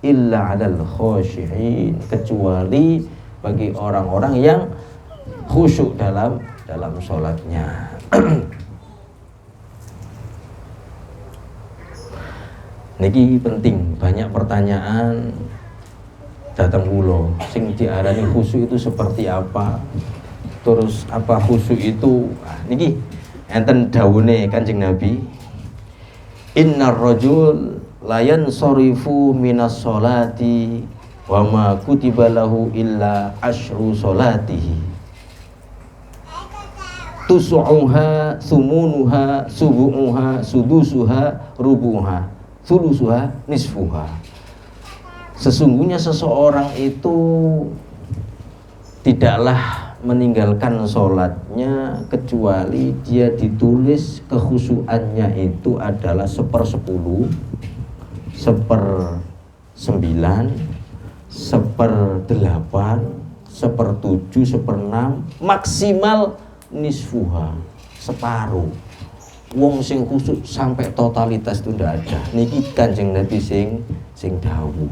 Illa 'alal khashi'in, kecuali bagi orang-orang yang khusyuk dalam sholatnya. Niki penting, banyak pertanyaan datang kula sing diarani khusyuk itu seperti apa? Terus apa khusyuk itu? Niki enten dawuhe Kanjeng Nabi, innar rajul la yansarifu minas sholati wa ma kutiba lahu illa asyru sholatihi tusu'uha sumunuha subu'uha sudusuha rubuha thulusuha nisfuha. Sesungguhnya seseorang itu tidaklah meninggalkan sholatnya kecuali dia ditulis kekhusyuannya itu adalah 1/10, 1/9, 1/8, 1/7, 1/6, maksimal nisfuha, separuh. Wong sing khusyuk sampai totalitas itu ndak ada. Niki Kanjeng Nabi sing dawuh.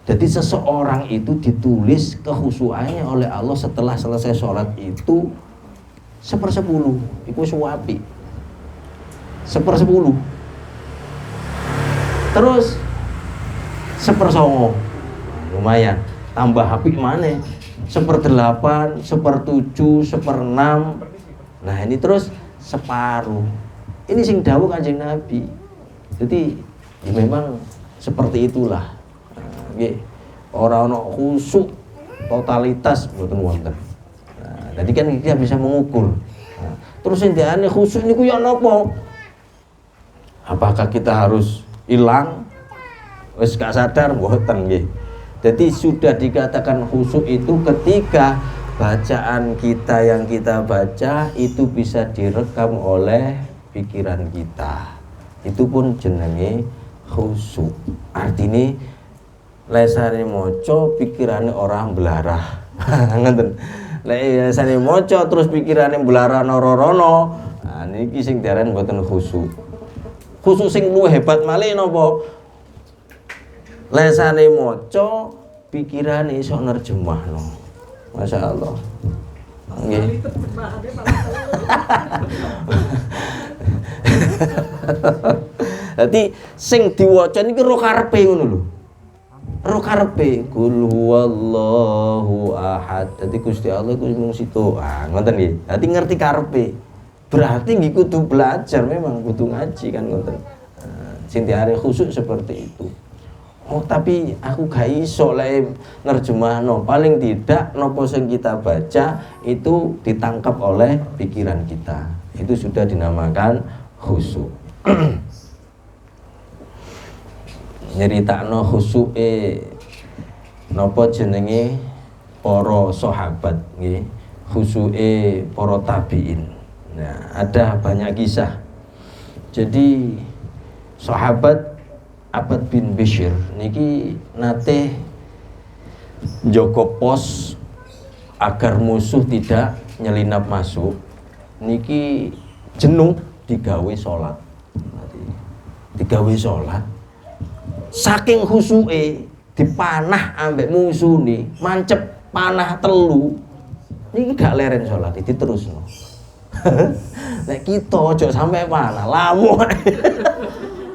Jadi seseorang itu ditulis kekhusyukannya oleh Allah setelah selesai sholat itu 1/10, iku suwapi 1/10. Terus 1/9, lumayan, tambah apik maneh 1/8, 1/7, 1/6. Nah ini terus separuh. Ini sing dawuh Kanjeng Nabi. Jadi ya memang seperti itulah. Nggih. Ora ana khusyuk totalitas mboten wonten. Nah, jadi kan kita bisa mengukur. Nah, terus sing diane khusyuk niku ya napa? Apakah kita harus hilang? Wis gak sadar mboten nggih. Jadi sudah dikatakan khusyuk itu ketika bacaan kita yang kita baca itu bisa direkam oleh pikiran kita. Itu pun jenenge khusyuk. Artinya lesane maca pikirane orang belarah. Ngoten. Lesane maca terus pikirane belarah noro-rono. Nah niki sing diarani mboten khusyuk. Khusyuk sing luwih hebat malih napa? Lesane maca pikirane iso nerjemahno. Masyaallah. Nggih. Dadi sing diwaca niki ro karepe ngono lho. Ro karepe qul huwallahu ahad. Dadi Gusti Allah iku mung situ. Ah, ngoten nggih. Dadi ngerti karepe. Berarti nggih kudu belajar memang kudu ngaji kan ngoten. Sing diare khusyuk seperti itu. Oh tapi aku gak iso lek nerjemahno. Paling tidak nopo sing kita baca itu ditangkap oleh pikiran kita. Itu sudah dinamakan khusyuk. Nyeritakno khusyuke napa jenenge para sahabat nggih. Khusyuke para tabi'in. Nah, ada banyak kisah. Jadi sahabat Abbad bin Bishr niki nate njogo pos agar musuh tidak nyelinap masuk. Niki jenuh digawe salat. Digawe salat. Saking khusyuke dipanah ambek musuh nih, mancep panah telu. Niki gak leren salat diterusno. Nek kita aja sampai panah lamu.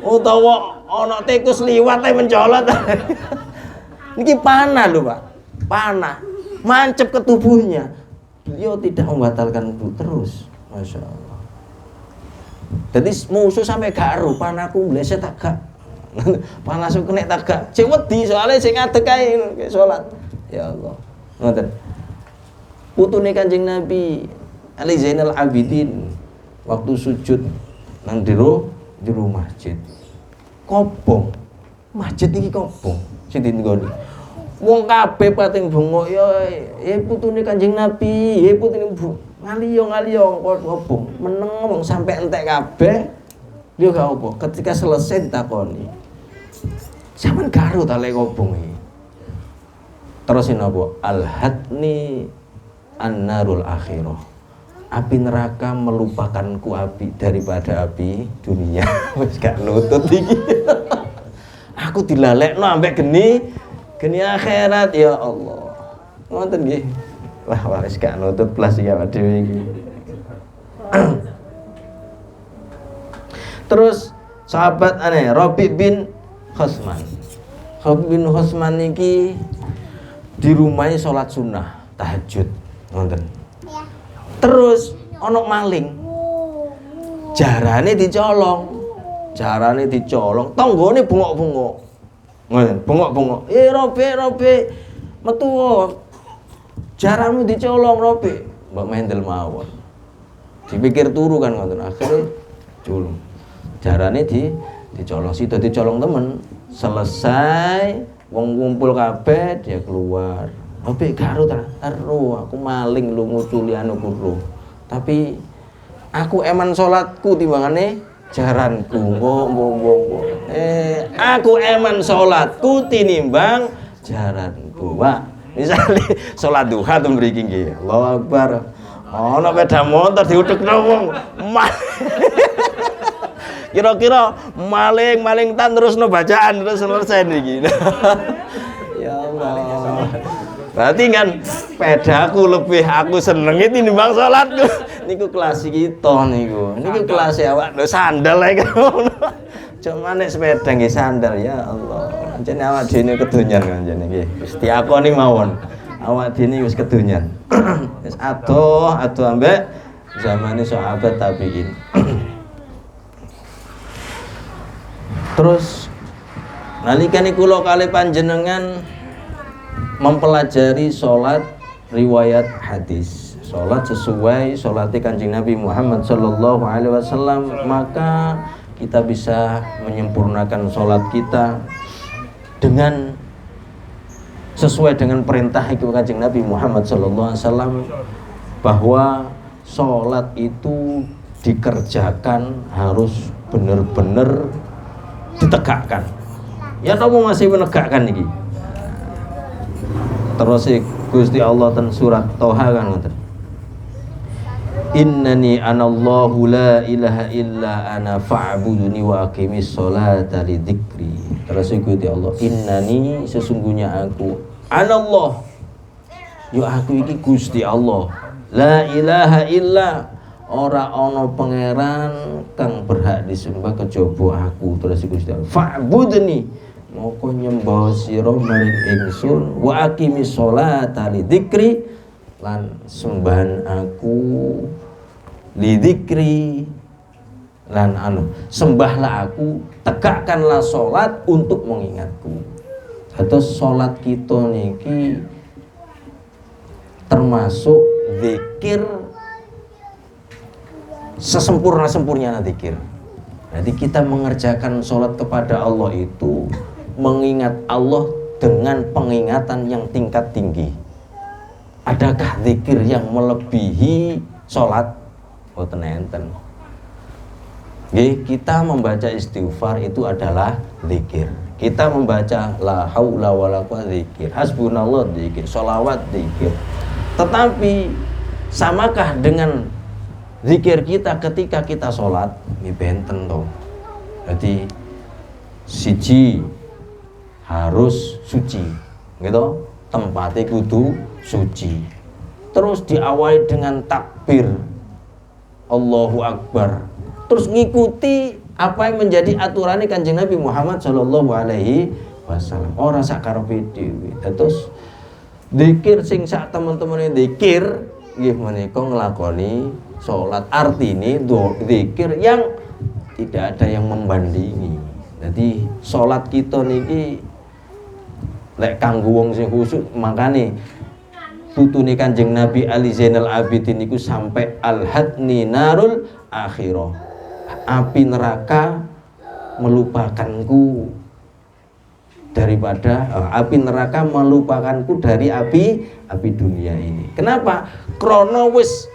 Utawa ana tikus liwat ae mencolot. Niki panah lho, Pak. Panah mancep ke tubuhnya. Beliau tidak membatalkan wudu terus. Masya Allah. Jadi musuh sampai gak ero panahku bleset tak gak. Panasku kena tak gak. Cek wedi soalnya sing ngadeg kae salat. Ya Allah. Ngoten. Putune Kanjeng Nabi Ali Zainal Abidin waktu sujud nang jero masjid. Kobong. Masjid iki kobong sing dinggoni. Wong kabeh pating bengok ya putune Kanjeng Nabi, ya putune ngaliyo kobong. Meneng wong sampai entek kabeh. Dia gak apa. Ketika selesai ditakoni. Sampeyan karo ta lek kobong iki. Terusin apa? Al-hadni an-narul akhirah. Api neraka melupakanku api daripada api dunia. Wis gak nutut iki. Aku dilalekno ambek geni akhirat ya Allah. Ngoten nggih. Wah wis gak nutut blas iki awake dhewe iki. Terus sahabat Rabi bin Khosman. Rabi bin Khosman niki di rumahnya sholat sunnah tahajud ngoten. Terus ono maling. Jarane dicolong. Tanggane bengok-bengok. Ngoten, bengok-bengok. Robe, metu. Jaramu dicolong, Robe. Mbak Mendel mawon. Dipikir turu kan ngoten. Akhirnya culung. Jarane dicolong situ dicolong temen. Selesai wong ngumpul kabeh dia keluar. Robe karo ta? Ero, aku maling lu nguculi anuku ro. Tapi aku eman salatku timbangane jaranku. Aku eman salatku tinimbang jaranku. Pak, misalnya sholat duha tuh mriki nggih. Allahu Akbar. Ana sepeda motor diutukno wong. Kira-kira maling tan terusno bacaan terus selesai niki. Ya Allah. Berarti kan pedaku lebih aku seneng itu timbang salatku. Niku kelas kita niku. Niku kelas awak sandal ae ngono. Cuma nek sepeda nggih sandal ya Allah. Anjene awak dhewe kedonyan anjene nggih. Wis diakoni mawon. Awak dhewe wis kedonyan. Wis adoh ambek zamane sahabat tabiin. Terus nalika niku kula kalih panjenengan mempelajari sholat riwayat hadis, sholat sesuai sholatnya Kanjeng Nabi Muhammad Sallallahu Alaihi Wasallam, maka kita bisa menyempurnakan sholat kita dengan sesuai dengan perintah Kanjeng Nabi Muhammad Sallallahu Alaihi Wasallam, bahwa sholat itu dikerjakan harus benar-benar ditegakkan. Ya kamu masih menegakkan ini. Terus Gusti Allah ten surat Toha kan ngoten. Innani anallahu la ilaha illa ana fa'buduni wa aqimis sholata li dzikri. Terus Gusti Allah, innani sesungguhnya aku anallah. Yo aku iki Gusti Allah. La ilaha illa ora ana pangeran kang berhak disembah kejaba aku. Terus Gusti Allah, fa'budni moko nyembah sira maring ingsun wa aqimis sholata li dzikri lan sembahan aku li dzikri lan sembahlah aku, tegakkanlah salat untuk mengingatku. Terus salat kita niki termasuk zikir sesempurna-sempurnanya zikir. Jadi kita mengerjakan sholat kepada Allah itu mengingat Allah dengan pengingatan yang tingkat tinggi. Adakah zikir yang melebihi sholat? Boten enten. Kita membaca istighfar itu adalah zikir. Kita membaca la haula wala quwwata zikir, hasbunallah zikir, sholawat zikir. Tetapi samakah dengan zikir kita ketika kita sholat? Ini benten toh. Jadi siji harus suci, gitu. Tempatnya kudu suci. Terus diawali dengan takbir Allahu Akbar. Terus ngikuti apa yang menjadi aturannya Kanjeng Nabi Muhammad Sallallahu Alaihi Wasallam. Orang sakarepe dhewe. Terus zikir sing sak teman-teman zikir nggih menika nglakoni salat, artine zikir yang tidak ada yang membandingi. Jadi salat kita niki lek kanggo wong sing khusyuk, makane tutune Kanjeng Nabi Ali Zainal Abidin niku sampai al-hadni narul akhirah. Api neraka melupakanku daripada api neraka melupakanku dari api dunia ini. Kenapa? Krono wis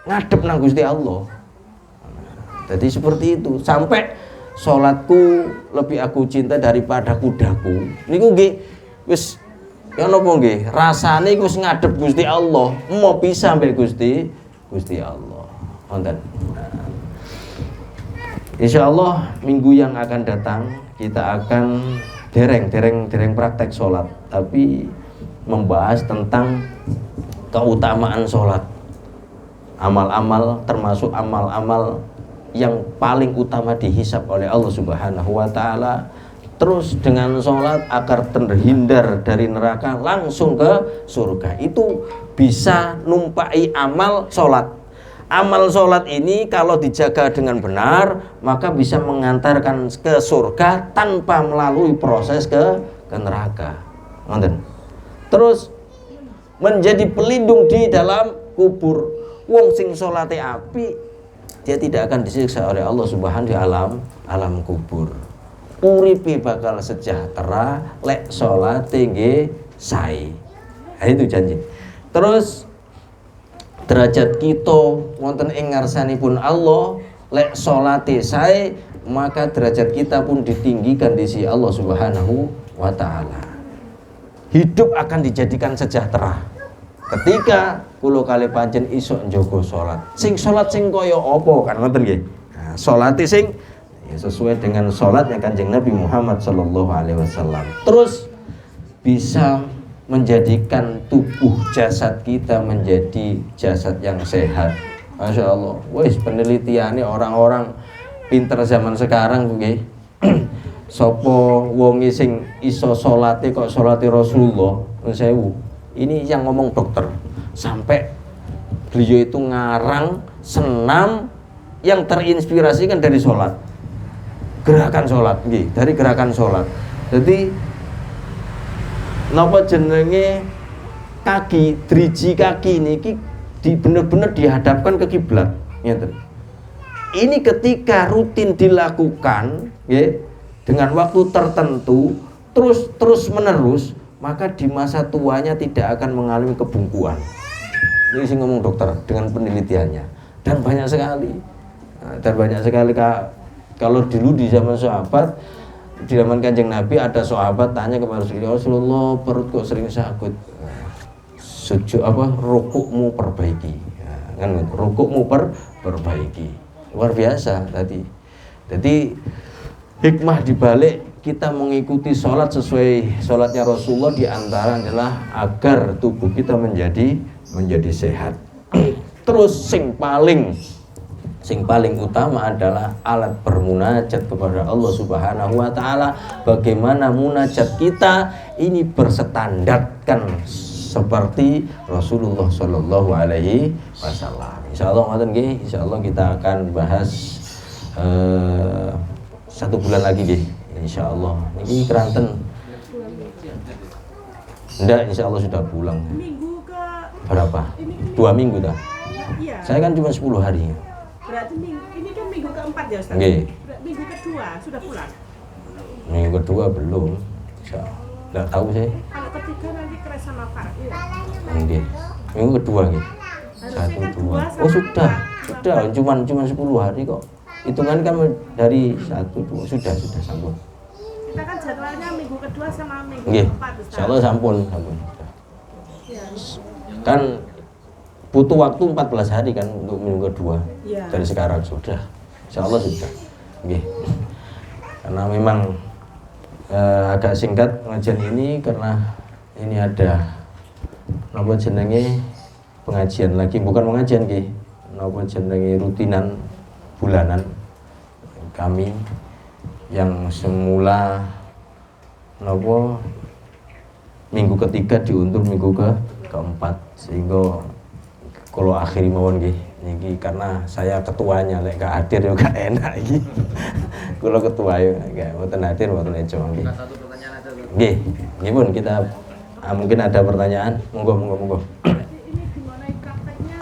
ngadep nang Gusti Allah. Jadi seperti itu. Sampai salatku lebih aku cinta daripada kudaku. Niku nggih wis ya napa nggih? Rasane wis ngadep Gusti Allah, mau bisa mbek Gusti Allah. Wonten. Insyaallah minggu yang akan datang kita akan dereng praktek sholat, tapi membahas tentang keutamaan sholat, amal-amal, termasuk amal-amal yang paling utama dihisab oleh Allah Subhanahu wa Ta'ala. Terus dengan sholat agar terhindar dari neraka langsung ke surga, itu bisa numpai amal sholat. Amal sholat ini kalau dijaga dengan benar, maka bisa mengantarkan ke surga tanpa melalui proses ke neraka. Terus menjadi pelindung di dalam kubur. Wong sing sholate api, dia tidak akan disiksa oleh Allah Subhanahu wa Ta'ala alam kubur. Uripe bakal sejahtera lek sholate nggih sae. Nah, itu janji. Terus derajat kita wonten ing ngarsanipun Allah, lek salate sae maka derajat kita pun ditinggikan di sisi Allah Subhanahu wa Ta'ala. hidup akan dijadikan sejahtera. Ketika kula kali pancen iso njogo salat. Sing salat sing kaya apa kan ngoten nggih. Nah, salate sing ya sesuai dengan salatnya Kanjeng Nabi Muhammad sallallahu alaihi wasallam. Terus bisa menjadikan tubuh jasad kita menjadi jasad yang sehat. Masya Allah. Wes penelitiannya orang-orang pinter zaman sekarang nggih. Sopo wonge sing iso salate kok salate Rasulullah sewu. Ini yang ngomong dokter. Sampai beliau itu ngarang senam yang terinspirasi kan dari sholat. Gerakan sholat, dari gerakan sholat. Jadi napa jenenge kaki, driji kaki niki bener-bener dihadapkan ke kiblat. Ini ketika rutin dilakukan, dengan waktu tertentu, terus menerus, maka di masa tuanya tidak akan mengalami kebungkuan. Ini sih ngomong dokter dengan penelitiannya. Dan banyak sekali kalau dulu di zaman sahabat, di zaman Kanjeng Nabi ada sahabat tanya kepada Rasulullah, perut kok sering sakit. Rukukmu perbaiki. Kan rukukmu perbaiki. Luar biasa tadi. Jadi hikmah dibalik kita mengikuti sholat sesuai sholatnya Rasulullah diantara adalah agar tubuh kita menjadi sehat. Terus sing paling utama adalah alat bermunajat kepada Allah Subhanahu wa taala. Bagaimana munajat kita ini berstandarkan seperti Rasulullah sallallahu alaihi wasallam. Insyaallah ngoten nggih, insyaallah kita akan bahas 1 bulan lagi nggih. Insyaallah. Ini keranten. Enggak, insyaallah sudah pulang. Minggu ke berapa? 2 minggu dah. Iya. Saya kan cuma 10 hari. Berarti ini kan minggu keempat ya Ustaz? Nggih. Minggu kedua sudah pulang? Minggu kedua belum. Enggak tahu saya. Kalau ketiga nanti keras sama Pak. Iya. Nggih. Minggu kedua nggih. 1 2. Oh sudah. Cuma 10 hari kok. Hitungan kan dari 1 2 sudah sambung. Kita kan jadwalnya minggu kedua sama minggu Nggih. keempat Ustaz. Insyaallah sampun. Iya. Kan butuh waktu 14 hari kan untuk minggu kedua. Ya. Dari sekarang sudah. Insyaallah sudah. Nggih. Karena memang agak singkat pengajian ini karena ini ada napa jenenge pengajian lagi, bukan pengajian nggih. Napa jenenge rutinan bulanan kami yang semula napa minggu ketiga diundur minggu keempat, sehingga kalau akhir mawon nggih niki karena saya ketuanya lek gak hadir yo gak enak iki. Kula ketua yo gak mboten hadir mboten eco nggih. Satu pertanyaan aja. Nggih, nggih pun kita mungkin ada pertanyaan. Monggo. Ini gimana prakteknya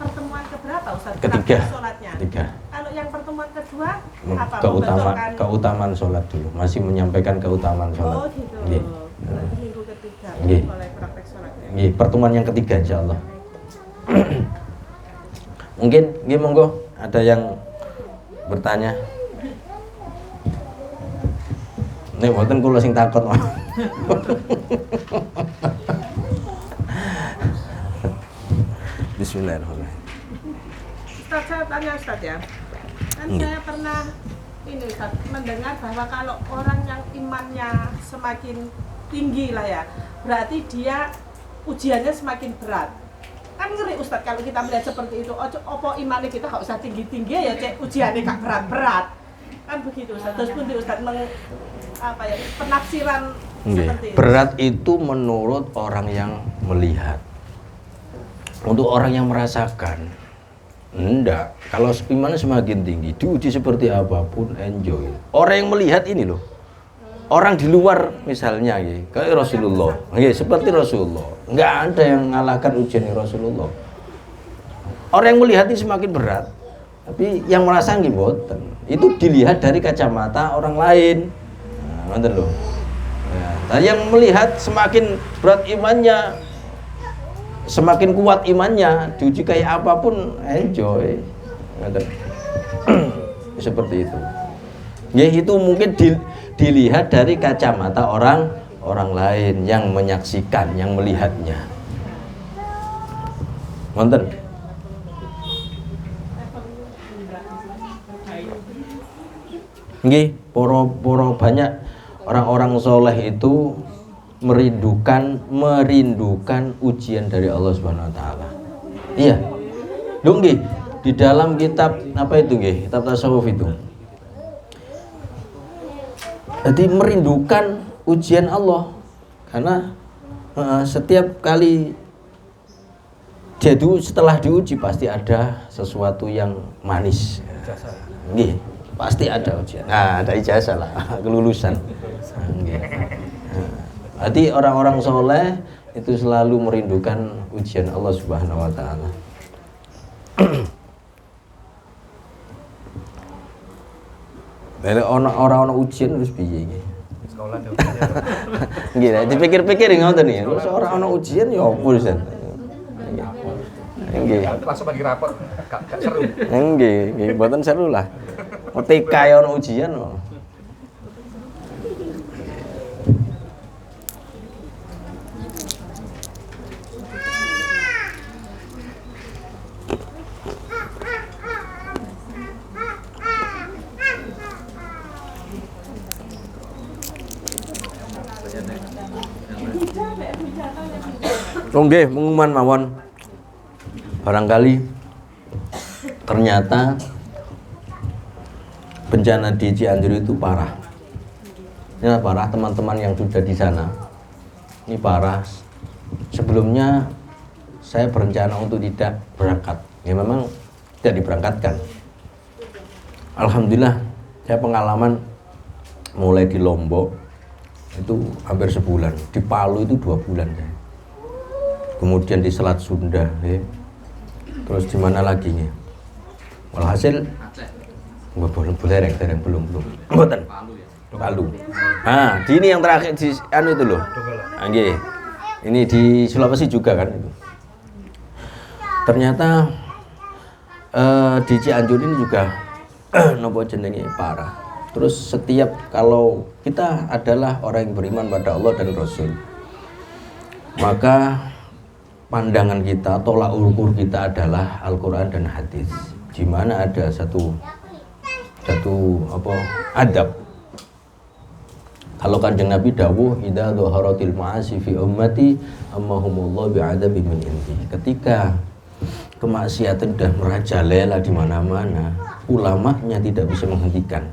pertemuan keberapa Ustaz? Ketiga. Sholatnya. Ketiga. Kalau yang pertemuan kedua apa? Keutamaan sholat dulu. Masih menyampaikan keutamaan sholat. Oh gitu. Nggih. Berarti minggu ketiga Nggih. mulai praktek sholatnya. Nggih, pertemuan yang ketiga insyaallah. Mungkin nggih monggo ada yang bertanya. Nek mboten kula sing takon. Bismillahirrahmanirrahim. Ustaz, saya tanya Ustaz ya. Kan saya pernah ini Ustaz, mendengar bahwa kalau orang yang imannya semakin tinggi lah ya, berarti dia ujiannya semakin berat. Kan ngeri Ustaz kalau kita melihat seperti itu. Opo imannya kita gak usah tinggi-tinggi ya, cek ujiannya gak berat-berat. Kan begitu Ustaz. Terus pun Ustaz penafsiran seperti itu. Berat itu menurut orang yang melihat. Untuk orang yang merasakan, enggak. Kalau imannya semakin tinggi, diuji seperti apapun, enjoy. Orang yang melihat ini loh, orang di luar misalnya, kayak Rasulullah, seperti Rasulullah, enggak ada yang mengalahkan ujian Rasulullah. Orang yang melihat ini semakin berat, tapi yang merasa boten. Itu dilihat dari kacamata orang lain. Nonton loh. Dan yang melihat semakin berat imannya, semakin kuat imannya, diuji kayak apapun enjoy. Seperti itu. Ya itu mungkin dilihat dari kacamata orang orang lain yang menyaksikan, yang melihatnya. Nonton. Nggih, poro banyak orang-orang soleh itu merindukan ujian dari Allah Subhanahu wa taala. Iya. Lho nggih, di dalam kitab apa itu nggih? Kitab tasawuf itu. Jadi merindukan ujian Allah karena setiap kali setelah diuji pasti ada sesuatu yang manis. Nggih, pasti ada ujian. Nah, ada ijazah lah, kelulusan. Nggih. Berarti orang-orang soleh itu selalu merindukan ujian Allah Subhanahu wa taala. Lha orang ujian terus piye iki? Sekolah dhewe. Nggih, dipikir-pikir ngoten iki. Terus ora ana ujian ya opo sen. Nggih. Langsung bagi rapor, gak seru. Nggih, mboten seru lah. TK ya ana ujian kok. Oh nggih, pengumuman mawon. Barangkali ternyata bencana di Cianjur itu parah. Ini parah, teman-teman yang sudah di sana. Ini parah. Sebelumnya saya berencana untuk tidak berangkat. Ya memang tidak diberangkatkan. Alhamdulillah, saya pengalaman mulai di Lombok itu hampir sebulan, di Palu itu 2 bulan ya. Kemudian di Selat Sunda ya. Terus di mana lagi nih? Walhasil belum mboten. Palu. Ah, di ini yang terakhir di anu itu loh. Nggih. Ini di Sulawesi juga kan itu. Ternyata di Cianjur ini juga nopo jenenge parah. Terus setiap kalau kita adalah orang yang beriman pada Allah dan Rasul, maka pandangan kita, tolak ukur kita adalah Al-Quran dan hadis. Di mana ada satu adab. Kalau Kanjeng Nabi dawuh, idza dhaharatil ma'asi fi ummati ammahumullah bi'adabi min indi. Ketika kemaksiatan sudah merajalela di mana-mana, ulamanya tidak bisa menghentikan,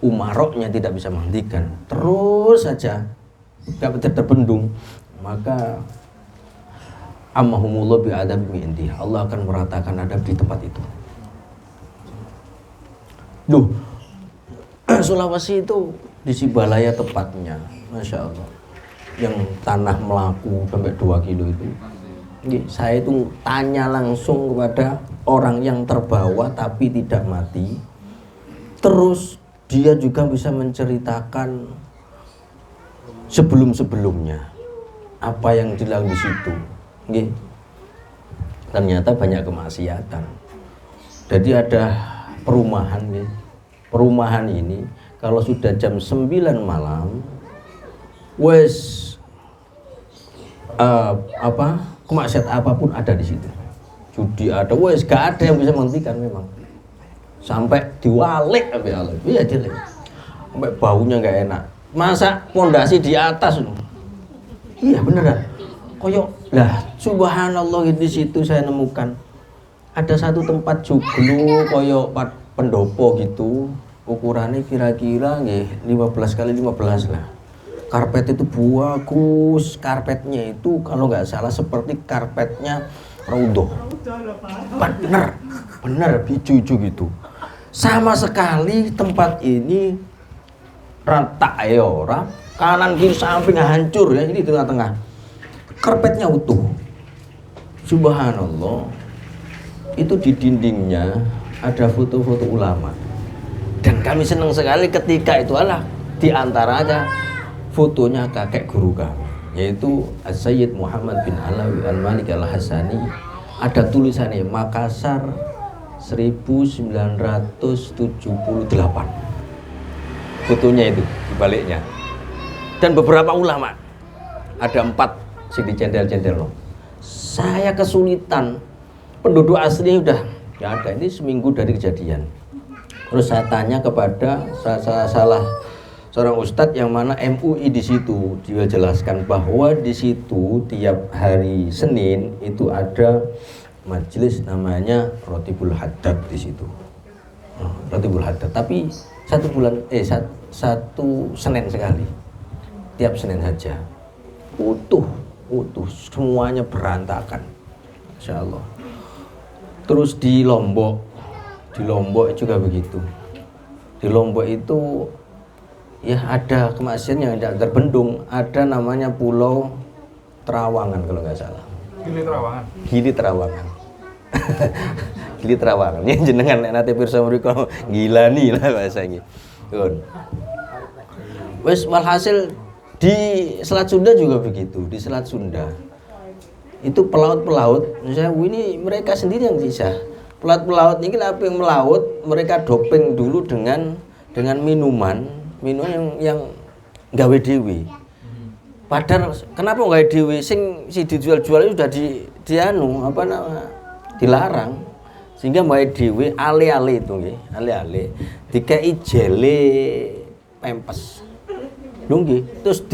umaroknya tidak bisa menghentikan, terus saja tidak terbendung, maka ammahumullah bi'adabi min indi. Allah akan meratakan adab di tempat itu. Duh, Sulawesi itu di Sibalaya tepatnya, Masya Allah, yang tanah melaku sampai 2 kilo itu. Saya itu tanya langsung kepada orang yang terbawa tapi tidak mati. Terus dia juga bisa menceritakan sebelum-sebelumnya apa yang dilakukan di situ. Ternyata banyak kemaksiatan. Jadi ada perumahan nih. Perumahan ini kalau sudah jam 9 malam kemaksiatan apapun ada di situ. Judi ada, gak ada yang bisa menghentikan memang. Sampai diwalik iya dilek. Sampai baunya gak enak. Masa pondasi di atas. Iya beneran. Koyok lah, subhanallah, di situ saya nemukan ada satu tempat joglo koyok pendopo gitu, ukurannya kira-kira 15 kali 15 lah. Karpet itu bagus, karpetnya itu kalau nggak salah seperti karpetnya Raudhah. Bener hijau-hijau gitu. Sama sekali tempat ini retak ya orang, kanan kiri samping hancur ya, ini tengah-tengah. Karpetnya utuh. Subhanallah. Itu di dindingnya ada foto-foto ulama. Dan kami senang sekali ketika itu di antaranya fotonya kakek guru kami, yaitu Sayyid Muhammad bin Alawi Al-Malik Al-Hasani. Ada tulisannya Makassar 1978. Fotonya itu dibaliknya. dan beberapa ulama. Ada 4 sing dicendel-cendel loh. Saya kesulitan, penduduk asli udah nggak ada, ini seminggu dari kejadian. Terus saya tanya kepada salah seorang ustadz yang mana MUI di situ, dia jelaskan bahwa di situ tiap hari Senin itu ada majelis namanya Rotibul Haddad di situ. Rotibul Haddad, tapi satu Senin sekali, tiap Senin saja, utuh semuanya berantakan, Insya Allah. Terus di Lombok juga begitu. Di Lombok itu ya ada kemaksiatan yang tidak terbendung, ada namanya Pulau Terawangan kalau nggak salah. Gili Terawangan. Gili Terawangan. Ini jenengan nek nate pirsa mriku gilani lah bahasa iki. Wes walhasil di Selat Sunda juga begitu. Di Selat Sunda itu pelaut-pelaut, misalnya ini mereka sendiri yang bisa. Pelaut-pelaut ini apa yang melaut, mereka doping dulu dengan minuman yang gawe dewe. Padahal kenapa gawe dewe si dijual-jual itu sudah dilarang. Sehingga gawe dewe ale-ale itu nggih, ale-ale dikai jele pempes. Lho nggih, terus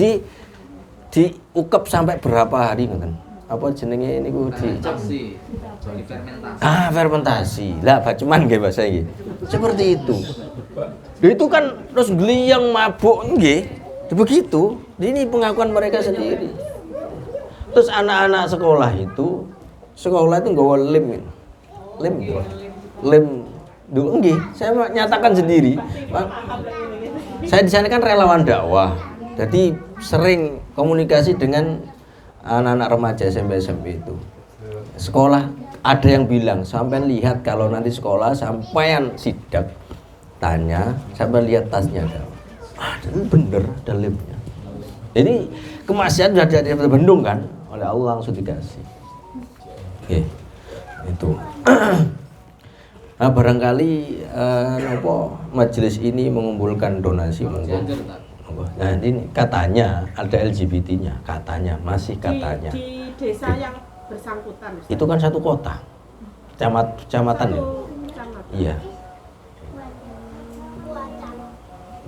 diukep sampai berapa hari ngoten. Apa jenenge niku fermentasi. Fermentasi. Lah bacuman nggih bahasa iki. Seperti itu. Itu kan terus gliyang mabuk nggih. Begitu. Ini pengakuan mereka sendiri. Terus anak-anak sekolah itu nggawa lem. Dulu nggih, saya nyatakan sendiri. Saya di sana kan relawan dakwah. Jadi sering komunikasi dengan anak-anak remaja SMP itu. Sekolah ada yang bilang, sampai lihat kalau nanti sekolah sampean sidak tanya, sampai lihat tasnya ada. Dan bener ada lemnya. Jadi kemaksiatan sudah tidak terbendung kan oleh Allah, langsung dikasih. Oke. Itu. Nah, barangkali majelis ini mengumpulkan donasi mungkin. Nah, ini katanya ada LGBT-nya, katanya masih katanya. Di desa yang bersangkutan. Ustaz. Itu kan satu kota, kecamatan ya. Iya.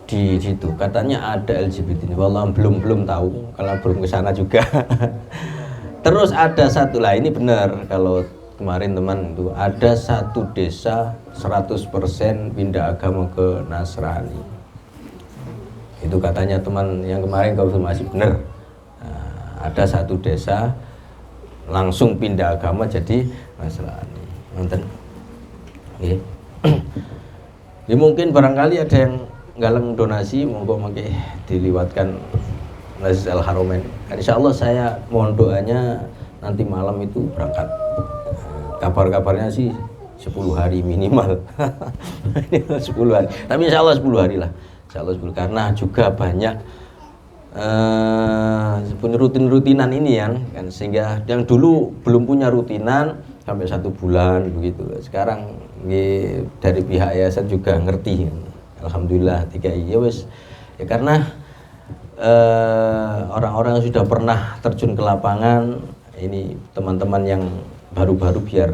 Di situ katanya ada LGBT. Wallah belum tahu, kalau belum ke sana juga. Terus ada satu lah, ini benar kalau kemarin teman itu ada satu desa 100% pindah agama ke Nasrani. Itu katanya teman yang kemarin konfirmasi benar. Nah, ada satu desa langsung pindah agama jadi Nasrani. Nonton. Nggih. Ya mungkin barangkali ada yang galeng donasi, monggo mangke diliwatkan Masjid Al Haramain. Insyaallah saya mohon doanya nanti malam itu berangkat. Kabar-kabarnya sih 10 hari minimal. 10 hari. Tapi insyaallah 10 hari lah. Karena juga banyak rutin-rutinan ini kan, sehingga yang dulu belum punya rutinan sampai 1 bulan begitu. Sekarang dari pihak yayasan juga ngerti, alhamdulillah 3 ya wes ya, karena orang-orang yang sudah pernah terjun ke lapangan, ini teman-teman yang baru-baru biar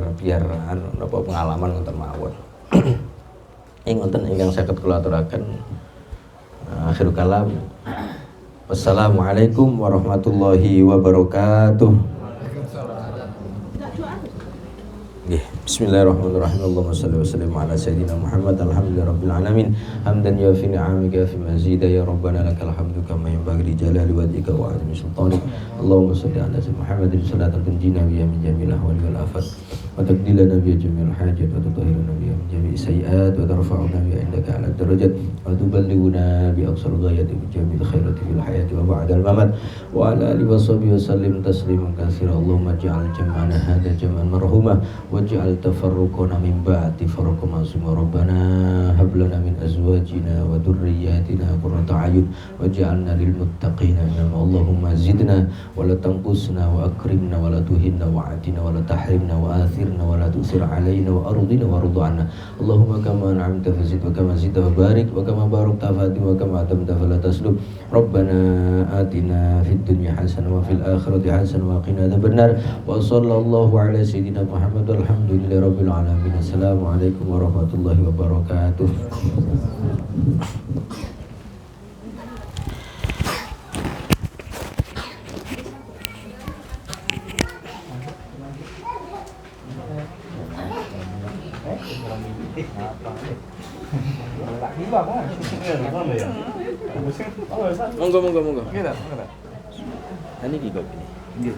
pengalaman ngoten mawon. Ngoten ingkang saged kula aturaken. Akhirul kalam. Wassalamualaikum warahmatullahi wabarakatuh. Bismillahirrahmanirrahim. Allahumma shalli wa sallim ala sayyidina Muhammad. Alhamdulillahirabbil alamin. Hamdan yafi ni'amika fi mazida ya rabbana lakal hamdu kama yanbaghi li jalali wajhika wa 'azimi sultanik. Allahumma shalli ala sayyidina Muhammadin salatan tunjina biha min jami'il ahwali wal afat wa taqdilana biha jami'il hajat wa tutahhiruna biha min jami'is sayyi'at wa tarfa'una biha indaka 'ala darajat wa tuballighuna bi aqsal ghayati min jami'il khairati fil hayati wa ba'dal mamat wa ala alihi wa sahbihi wa sallim tasliman katsira. Allahumma ij'al jam'ana hadha jam'an marhumah waj'al tafarruqana min ba'di farqan ma'sum. Rabbana hab هب لنا من أزواجنا وذرياتنا قرة أعين واجعلنا للمتقين إماما اللهم زدنا ولا تنقصنا وأكرمنا ولا تهنا وعدنا ولا تحرمنا وآثرنا ولا تؤثر علينا وأرضنا وارض عنا اللهم كما أنعمت فزد وكما زدت فبارك وكما باركت فأتم وكما أتمت فلا تسلب ربنا آتنا في الدنيا حسنة وفي الآخرة حسنة وقنا عذاب النار وصلى الله على سيدنا محمد والحمد لله رب العالمين السلام عليكم ورحمة الله وبركاته. Monggo. Ini juga ini.